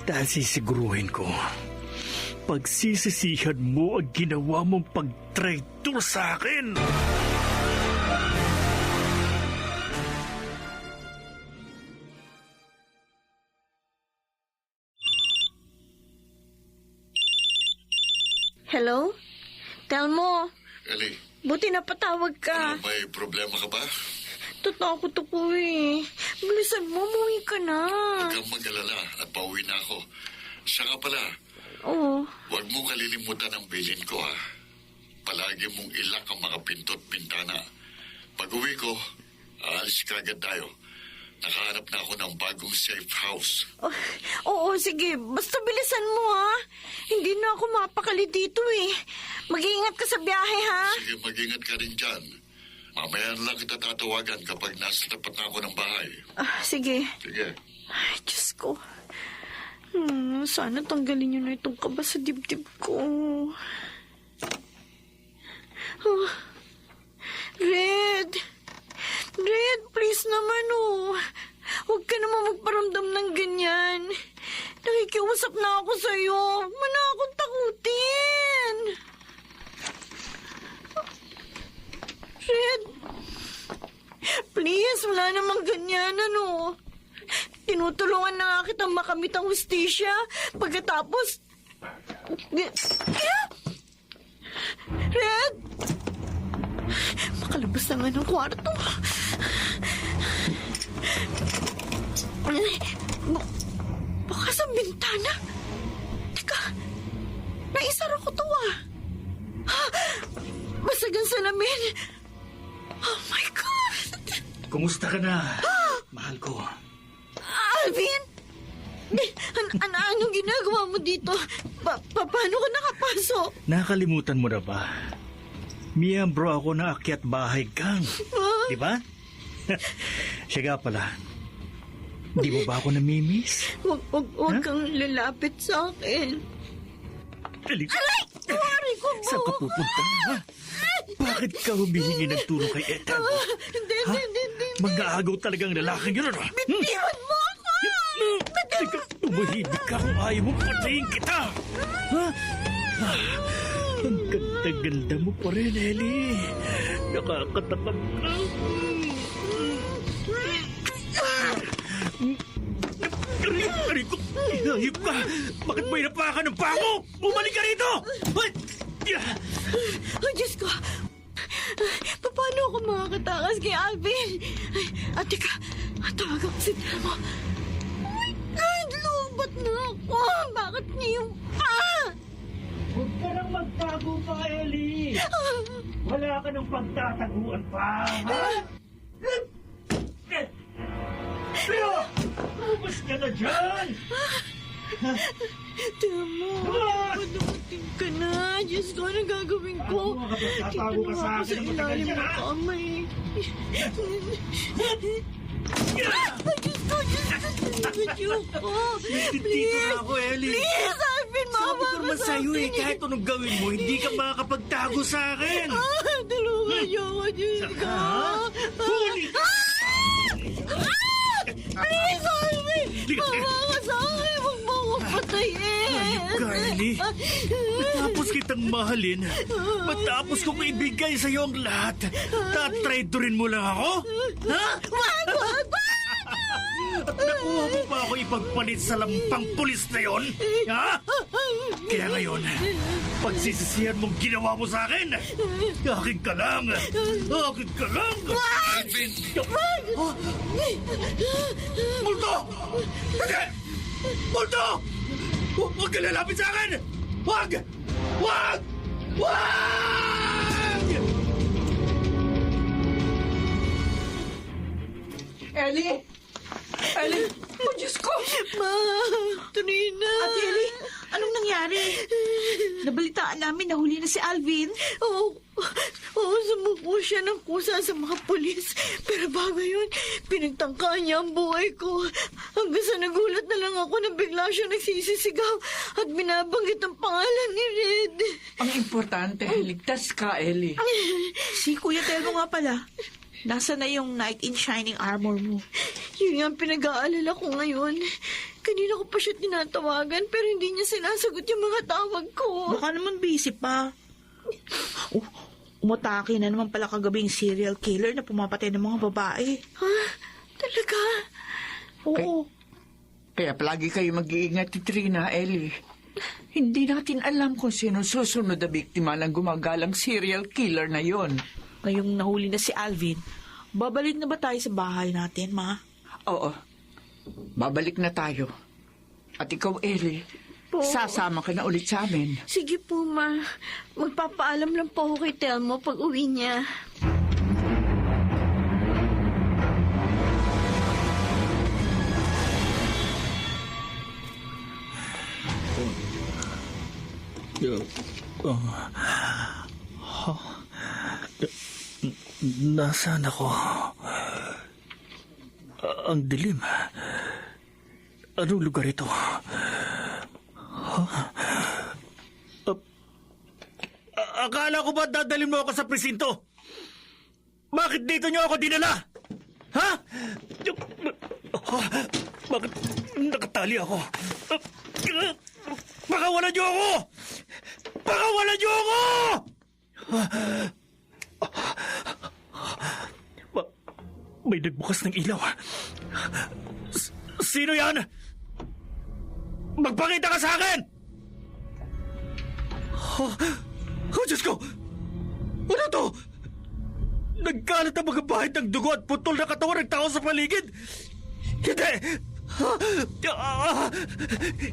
Dahil sisiguruhin ko, pagsisisihan mo ang ginawa mong pag-traitor sa akin. Hello? Telmo, Ellie, buti napatawag ka. may problema ka ba? Tatakot ako eh. Bilisan mo, umuwi ka na. Huwag kang mag-alala at pauwi na ako. Siya nga pala, Oo. huwag mo kalilimutan ang bilin ko ha. Palagi mong ilak ang mga pinto at pintana. Pag uwi ko, aalis ka agad tayo. Nakahanap na ako ng bagong safe house. Oh, oo, sige. Basta bilisan mo, ha? Hindi na ako mapakali dito, eh. Mag-iingat ka sa biyahe, ha? Sige, mag-ingat ka rin dyan. Mamaya na lang kita tatawagan kapag nasa tapat na ako ng bahay. Sige. Sige. Ay, Diyos ko. Sana tanggalin niyo na itong kaba sa dibdib ko. Oh. Red, please naman, oh. Huwag ka naman magparamdam ng ganyan. Nakikiusap na ako sa'yo. Mana akong takutin. Red, please, wala namang ganyan, ano. Tinutulungan na nga kitang makamit ang hustisya. Pagkatapos... Red! Makalabas naman ng kwarto. Bukas ang bintana. Teka, naisara ko to Basag ang salamin. Oh my God! Kumusta ka na, mahal ko? Alvin? Anong ginagawa mo dito? Paano ka nakapasok? Nakalimutan mo na ba? Miyembro ako na akyat bahay gang. Di ba? Siya nga pala. Di mo ba ako namimiss? Huwag kang lalapit sa akin. Aray! Kumari ko mo! Saan ka pupunta? Ha? Bakit ka humihingi ng tulong kay Ethel? Hindi. Mag-aagaw talagang lalaking yun, ano? Bitiwan mo ako! Teka, tumahimik ka kung ayaw mo patayin kita! Ha? Ang ganda-ganda mo pa rin, Ellie. Nakakatakam ka. Rico, ihayip ka! Bakit mo inapakan ng pango? Bumalik ka rito! Oh, Diyos ko! Paano ako makakatakas kay Alvin? Teka, tawagan ko si Telmo. Oh my God! Lubat na ako! Bakit ngayon pa? Huwag ka nang magtago pa, Ellie! Wala ka nang pagtataguan pa, ha? Pero, lumabas ka na dyan! Telmo, dumating ka na. Diyos ko, ano gagawin ko? Tatago ka sa akin sa ng matagal ilalim dyan, ng ha? kamay. Diyos ko! Ayoko! Dito na ako, Ellie. Please, Alvin, Sabi maawa ko ka naman sa sa'yo akin. kahit anong gawin mo, hindi ka makakapagtago sa akin. Tulungan niyo ako, Diyos ko. Ha? Huli! Please, Ellie, matapos kitang mahalin, matapos kong ibigay sa iyo ang lahat, tatraidorin mo lang ako? Ha? Wag! At nakuha mo pa ako ipagpalit sa lampang pulis na yon? Ha? Kaya ngayon, pagsisisihan mong ginawa mo sa akin, akin ka lang! Akin ka lang! Alvin! Multo! Hindi! Multo! Huwag ka lalapit sa akin! Huwag! Huwag! Huwag! Ellie! Ellie! Oh, Diyos ko! Ma, Trina. Ate Ellie, anong nangyari? Nabalitaan namin na huli na si Alvin. Oo, sumuko siya ng kusa sa mga pulis. Pero bago yun, pinagtangkaan niya ang buhay ko. Hanggang sa nagulat na lang ako na bigla siya nagsisisigaw at binabanggit ang pangalan ni Red. Ang importante, ligtas ka, Ellie. Si Kuya Telmo nga pala. Nasa na yung knight in shining armor mo? Yun nga ang pinag-aalala ko ngayon. Kanina ko pa siya tinatawagan pero hindi niya sinasagot yung mga tawag ko. Baka naman busy pa. Umatake na naman pala kagabing serial killer na pumapatay ng mga babae. Ha? Talaga? Oo. Kaya palagi kayo mag-iingat ni Trina, Ellie. Hindi natin alam kung sino susunod na biktima ng gumagalang serial killer na yon. Ngayong nahuli na si Alvin, babalik na ba tayo sa bahay natin, Ma? Oo. Babalik na tayo. At ikaw, Ellie, Po. sasama ka na ulit sa amin. Sige po, Ma. Magpapaalam lang po ako kay Telmo pag uwi niya. Nasaan ako? Ang dilim. Anong lugar ito? Akala ko ba dadalhin mo ako sa presinto? Bakit dito niyo ako dinala? Ha? Bakit nakatali ako? Pakawalan niyo ako! Pakawalan niyo ako! May nagbukas ng ilaw. Sino yan? Magpakita ka sa akin! Oh, Diyos ko! Ano to? Nagkalat ang mga bahid ng dugo at putol na katawan ng tao sa paligid. Hindi!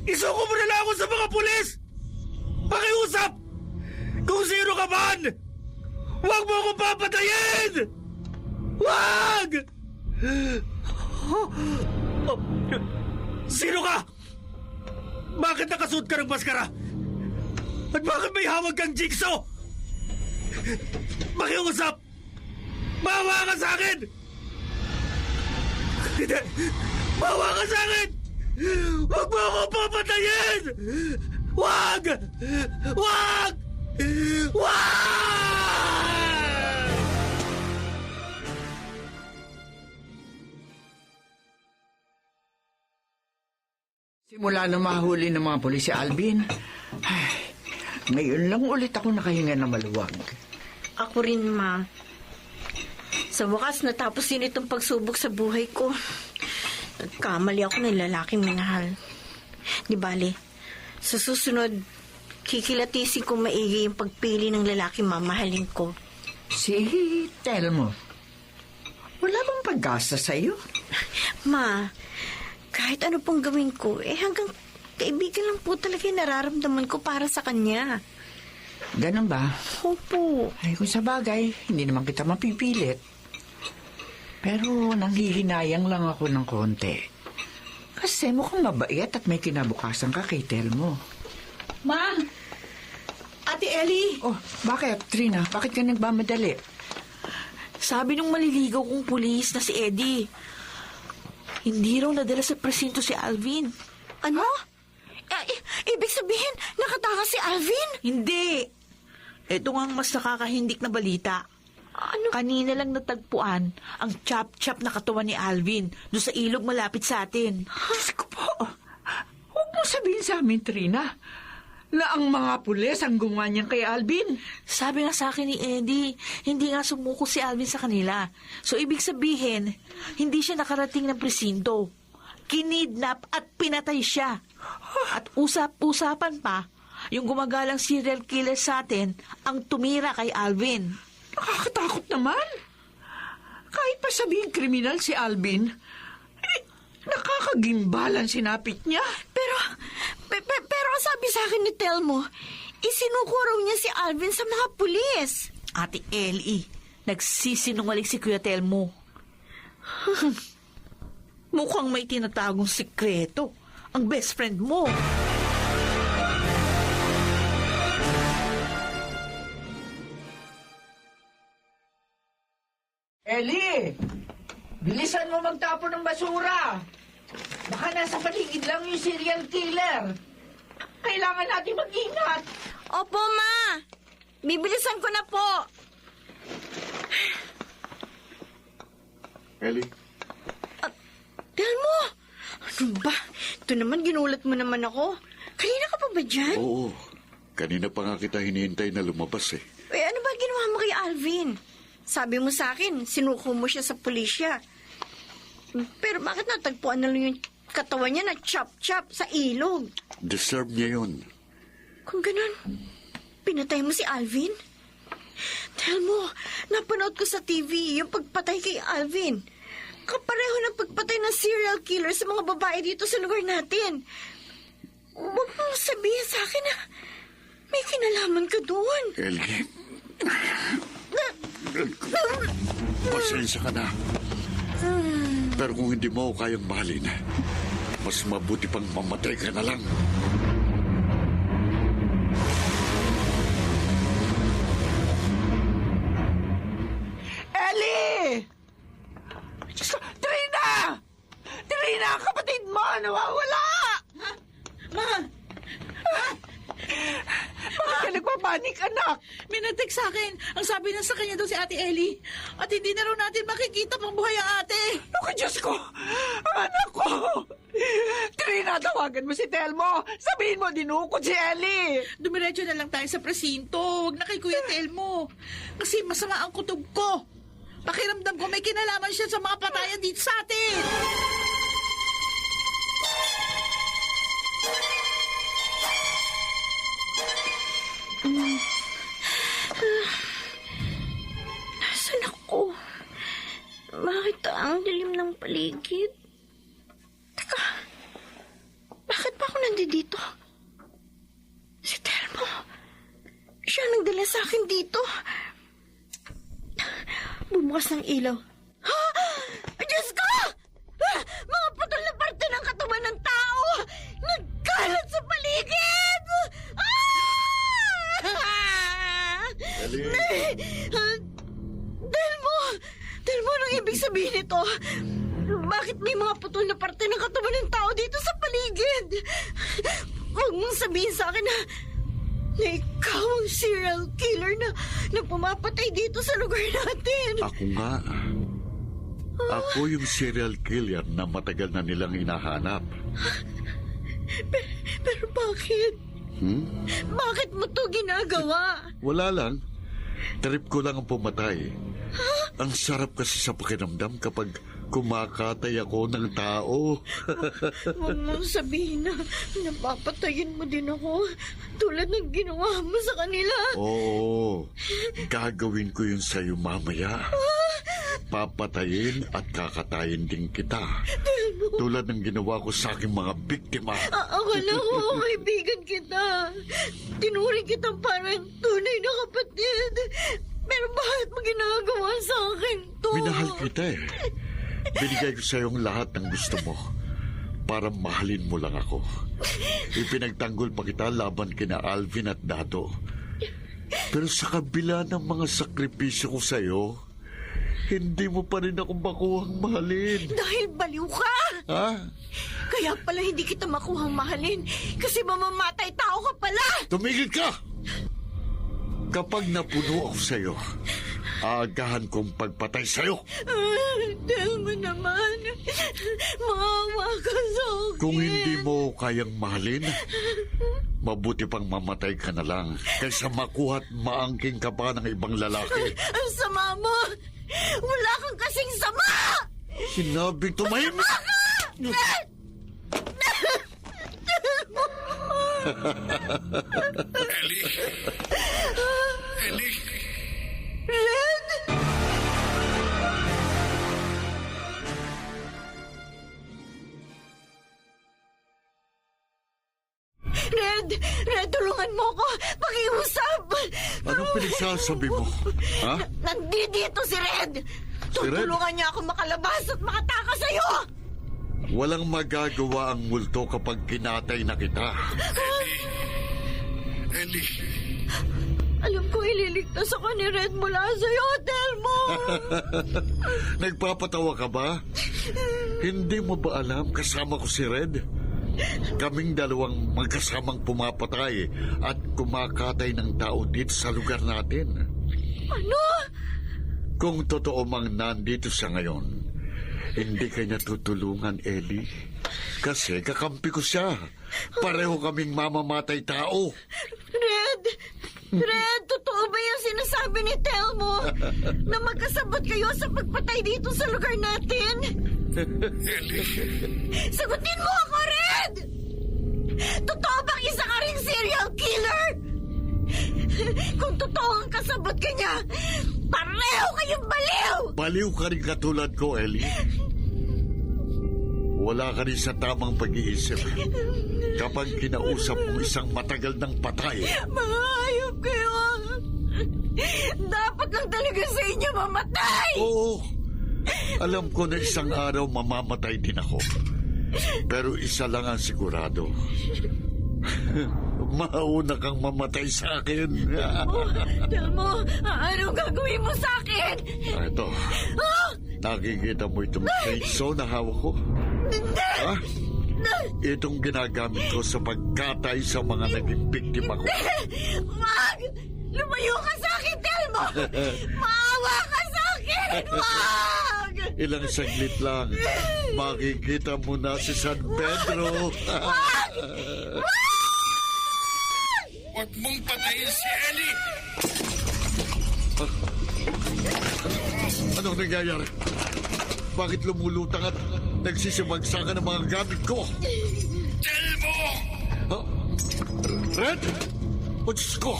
Isuko mo na lang ako sa mga pulis! Pakiusap! Kung sino ka man! Huwag mo akong papatayin! Huwag! Sino ka? Bakit nakasuot ka ng maskara? At bakit may hawag kang jigsaw? Pakiusap! Bawa ka sa akin! Hindi! Bawa ka sa akin! Huwag mo akong papatayin! Huwag! Huwag! Huwag! Simula nang mahuli ng mga pulis si Alvin, ngayon lang ulit ako nakahinga na maluwag. Ako rin, Ma. Sa wakas, natapos din itong pagsubok sa buhay ko. Nagkamali ako ng lalaking minahal. Di bale, sa susunod, kikilatisin ko maigi yung pagpili ng lalaking mamahalin ko. Si Telmo, wala bang pag-asa sa'yo? Ma, kahit ano pong gawin ko, hanggang kaibigan lang po talaga yung nararamdaman ko para sa kanya. Ganun ba? Opo. Ay, kung sa bagay, hindi naman kita mapipilit. Pero nanghihinayang lang ako ng konti. Kasi mukhang mabait at may kinabukasan ka kay Telmo. Ma! Ate Ellie! Oh, bakit, Trina? Bakit ka nagmamadali? Sabi nung maliligaw kong pulis na si Eddie, hindi raw nadala sa presinto si Alvin. Ano? Ibig sabihin, nakatakas si Alvin? Hindi. Ito nga ang mas nakakahindik na balita. Ano? Kanina lang natagpuan ang chop-chop na katawan ni Alvin doon sa ilog malapit sa atin. Diyos ko po. Huwag mo sabihin sa amin, Trina. na ang mga pulis ang gumawa niyan kay Alvin. Sabi nga sa akin ni Eddie, hindi nga sumuko si Alvin sa kanila. So, ibig sabihin, hindi siya nakarating ng presinto. Kinidnap at pinatay siya. At usap-usapan pa, yung gumagalang serial killer sa atin ang tumira kay Alvin. Nakakatakot naman. Kahit pa sabihin kriminal si Alvin, nakakagimbalan sinapit niya. Pero sabi sa akin ni Telmo, isinuko raw niya si Alvin sa mga pulis. Ate Ellie, nagsisinungaling si Kuya Telmo. Mukhang may tinatagong sikreto ang best friend mo. Ellie! Bilisan mo magtapon ng basura. Baka nasa paligid lang yung serial killer. Kailangan natin mag-ingat. Opo, Ma. Bibilisan ko na po. Ellie? Telmo! Ano ba? Ito naman, ginulat mo naman ako. Kanina ka pa ba dyan? Oo. Kanina pa nga kita hinihintay na lumabas eh. Ano ba ginawa mo kay Alvin? Sabi mo sa akin, sinuko mo siya sa pulisya. Pero bakit natagpuan na lang yung katawan niya na chop-chop sa ilog? Deserve niya yun. Kung ganun, pinatay mo si Alvin? Telmo, napanood ko sa TV yung pagpatay kay Alvin. Kapareho ng pagpatay ng serial killer sa mga babae dito sa lugar natin. Huwag mo sabihin sa akin na may kinalaman ka doon. Ellie? Pasensya ka na. Pero kung hindi mo ako kayang mahalin, mas mabuti pang mamatay ka na lang. Ellie! Diyos ko, Trina! Trina, kapatid mo, nawawala! Ma! Bakit ka nagpapanik, anak? May nag-text sa akin. Ang sabi na sa kanya daw si Ate Ellie. At hindi na raw natin makikita pang buhay ang ate. Naku, Diyos ko! Anak ko! Trina, tawagan mo si Telmo! Sabihin mo, dinukot si Ellie! Dumiretso na lang tayo sa presinto. Huwag na kay Kuya Telmo. Kasi masama ang kutob ko. Pakiramdam ko may kinalaman siya sa mga patayan dito sa atin. Nasaan ako? Bakit ang dilim ng paligid? Teka, bakit pa ako nandito? Si Telmo. Siya ang nagdala sa akin dito. Bumukas ng ilaw. Ha? Diyos ko! Mga putol na parte ng katawan ng tao! Nagkalat sa paligid! Telmo, anong ibig sabihin nito? Bakit may mga putol na parte ng katawan ng tao dito sa paligid? Huwag mong sabihin sa akin na ikaw ang serial killer na pumapatay dito sa lugar natin. Ako nga. Ako yung serial killer na matagal na nilang hinahanap. Pero bakit? Bakit mo to ginagawa? Wala lang. Trip ko lang ang pumatay. Ang sarap kasi sa pakiramdam kapag kumakatay ako ng tao. Huwag mong sabihin na napapatayin mo din ako tulad ng ginawa mo sa kanila. Oo. Gagawin ko yun sa'yo mamaya. Papatayin at kakatayin din kita. Tulad ng ginawa ko sa aking mga biktima. Akala ko kaibigan kita. Tinuring kitang parang tunay na kapatid. Pero bakit mo ginagawa sa akin to? Minahal kita eh. Binigay ko sa'yo ang lahat ng gusto mo para mahalin mo lang ako. Ipinagtanggol pa kita laban kina Alvin at Dado. Pero sa kabila ng mga sakripisyo ko sa'yo, hindi mo pa rin ako makuhang mahalin. Dahil baliw ka! Ha? Kaya pala hindi kita makuhang mahalin kasi mamamatay tao ka pala! Tumigil ka! Kapag napuno ako sa'yo, aagahan kong pagpatay sa'yo. Tell mo naman, maawa ka sa akin. Kung hindi mo kayang mahalin, Mabuti pang mamatay ka na lang kaysa makuha at maangking ka pa ng ibang lalaki. Ang sama mo! Wala kang kasing sama! Sinabi tumahimik! Ellie! Ellie! Red! Red, tulungan mo ko! Pakiusap! Anong pinagsasabi mo? Ha? Nandito si Red! Si Red? Tutulungan niya ako makalabas at makatakas sa'yo! Walang magagawa ang multo kapag kinatay na kita. Ellie! Alam ko ililigtas ako ni Red mula sa'yo, hotel mo! Nagpapatawa ka ba? Hindi mo ba alam kasama ko si Red? Kaming dalawang magkasamang pumapatay at kumakatay ng tao dito sa lugar natin. Ano? Kung totoo mang nandito siya ngayon, hindi kanya tutulungan, Ellie. Kasi kakampi ko siya. Pareho kaming mamamatay tao. Red, totoo ba yung sinasabi ni Telmo na magkasabot kayo sa pagpatay dito sa lugar natin? Ellie! Sagutin mo ako, Red! Totoo bang isa ka ring serial killer? Kung totoo ang kasabot ka niya, pareho kayong baliw! Baliw ka rin katulad ko, Ellie. Wala ka rin sa tamang pag-iisip. Kapag kinausap mo isang matagal ng patay, Mga hayop kayo! Dapat lang talaga sa inyo mamatay! oo, alam ko na isang araw mamamatay din ako. Pero isa lang ang sigurado. Mauna kang mamatay sa akin. Telmo, anong gagawin mo sa akin? Ito, nakikita mo itong chainsaw na hawak ko? Ha? Itong ginagamit ko sa pagkatay sa mga naging biktima ko. Wag! Lumayo ka sa akin, Telmo! Maawa ka sa akin! Wag! Ilang saglit lang, makikita mo na si San Pedro. Huwag mong patayin si Ellie! Anong nangyayari? Bakit lumulutang at nagsisibagsakan ng mga gamit ko? Telmo! Ha? Red? O Diyos ko!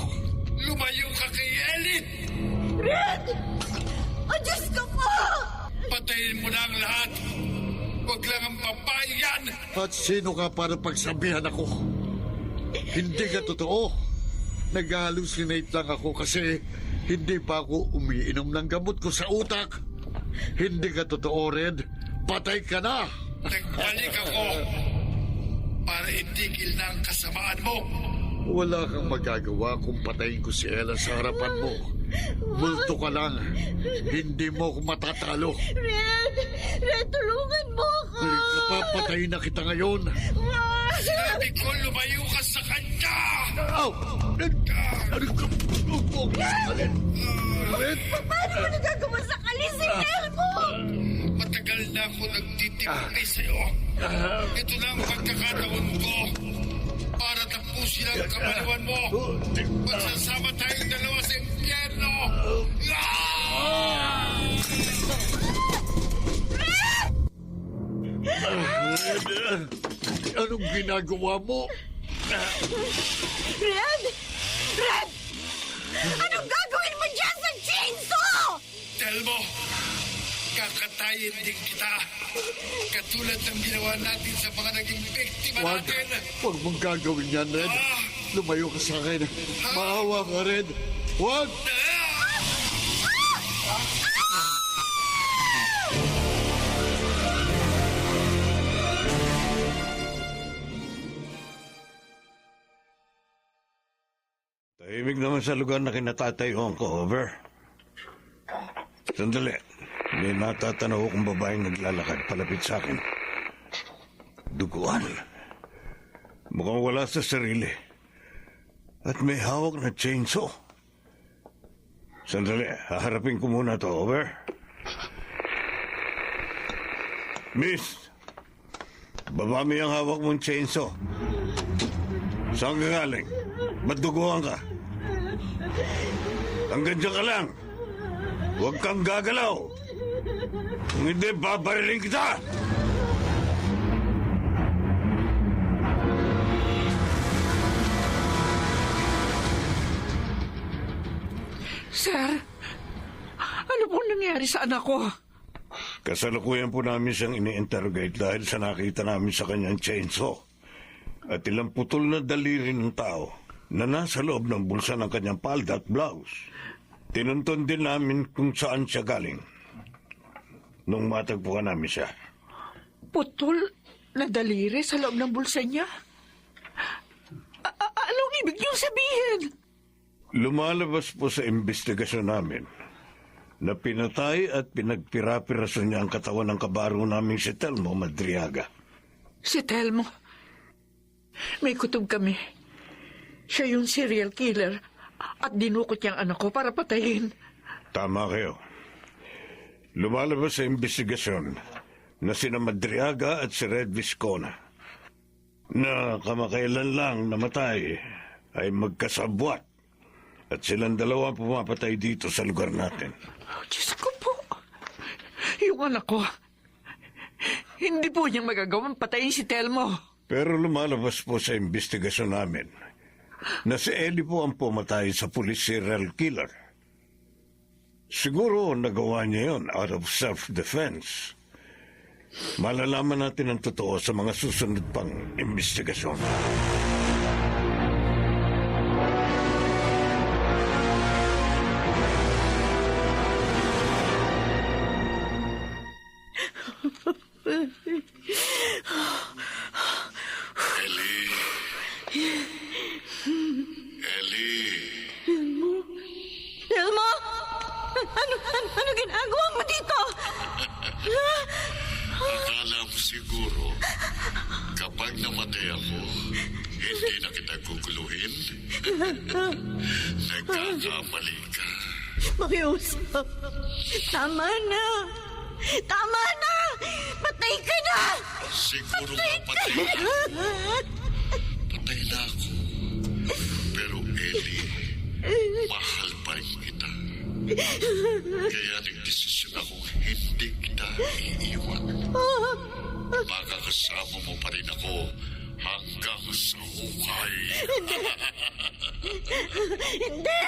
Lumayo ka kay Ellie! Red! O Diyos ko po! Patayin mo na ang lahat! Huwag lang ang babae yan! At sino ka para pagsabihan ako? Hindi ka totoo. Nag-hallucinate lang ako kasi hindi pa ako umiinom ng gamot ko sa utak. Hindi ka totoo, Red. Patay ka na! Nagbalik ako para itigil na ang kasamaan mo. Wala kang magagawa kung patayin ko si Ella sa harapan mo. Multo ka lang. Hindi mo ako matatalo. Red, tulungan mo ako! Kapapatayin na kita ngayon. Sinabi ko lumayo ka sa kanya! Ow! Ano ka? Red? Paano mo nagagawa sa kalis si Telmo? Matagal na ako nagtitipid sa'yo. Ito na ang pagkakataon ko para tapusin ang kamaliwan mo. Magsasama tayong dalawa sa impyerno. Anong ginagawa mo? Red! Anong gagawin mo dyan sa chainsaw? Telmo, kakatayin din kita. Katulad ng ginawa natin sa mga naging biktima Wag. natin. Huwag mong gagawin yan, Red. Lumayo ka sa akin. Maawa ka, Red. Huwag! Tahimik naman sa lugar na kinatatayuan ko, over. Sandali. May natatanaw akong babaeng naglalakad palapit sa akin. Duguan. Mukhang wala sa sarili. At may hawak na chainsaw. Sandali, haharapin ko muna to, over. Miss, baba mo yung hawak mong chainsaw. Saan ka galing? Ba't duguan ka? Hanggang dyan ka lang. Huwag kang gagalaw. Kung hindi, babarilin kita! Sir, ano pong nangyari sa anak ko? Kasalukuyan po namin siyang ini-interrogate dahil sa nakita namin sa kanyang chainsaw at ilang putol na daliri ng tao na nasa loob ng bulsa ng kanyang palda at blouse. Tinunton din namin kung saan siya galing nung matagpuan namin siya. Putol na daliri sa loob ng bulsa niya? Anong ibig niyong sabihin? Lumalabas po sa investigasyon namin na pinatay at pinagpirapiraso niya ang katawan ng kabaro naming si Telmo Madriaga. Si Telmo. May kutob kami. Siya yung serial killer at dinukot niyang anak ko para patayin. Tama kayo. Lumalabas sa investigasyon na sina Madriaga at si Red Viscona na kamakailan lang namatay ay magkasabwat at silang dalawa pumapatay dito sa lugar natin. Oh, Diyos ko po. Yung anak ko, hindi po niyang magagawang patayin si Telmo. Pero lumalabas po sa investigasyon namin na si Ellie po ang pumatay sa police serial killer. Siguro nagawa niya yon out of self-defense. Malalaman natin ang totoo sa mga susunod pang investigasyon. Telmo! Ano ginagawa mo dito? Akala mo siguro, kapag namatay ako, hindi na kita guguluhin? Nagkakamali ka. Makiusap. Tama na. Tama na! Patay ka na! Siguro mapatay na. Patay na ako. Pero Ellie, mahal pa rin kita. Kaya nagdesisyon akong hindi kita iiwan. Makakasama mo pa rin ako hanggang sa hukay. Hindi!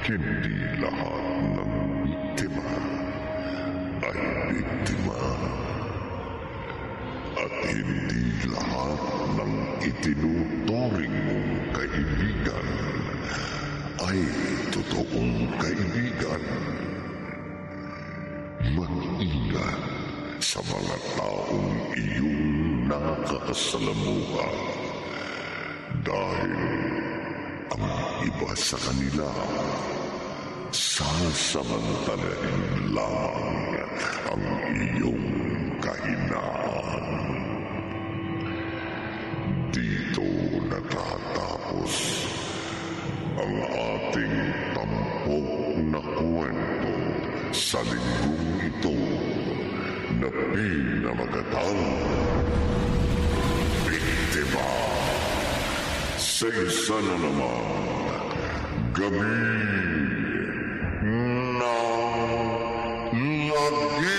Hindi lahat ng biktima ay biktima. At hindi lahat ng itinuturing mong kaibigan ay totoong kaibigan. Mag-ingat sa mga taong iyong nakakasalamuha dahil ang iba sa kanila sasamantalain lamang ang iyong kahinaan. Dito natatapos ang ating tampok na kwento sa linggong ito na pinamagatang Biktima. Sa isa na naman, gabi ng lagi.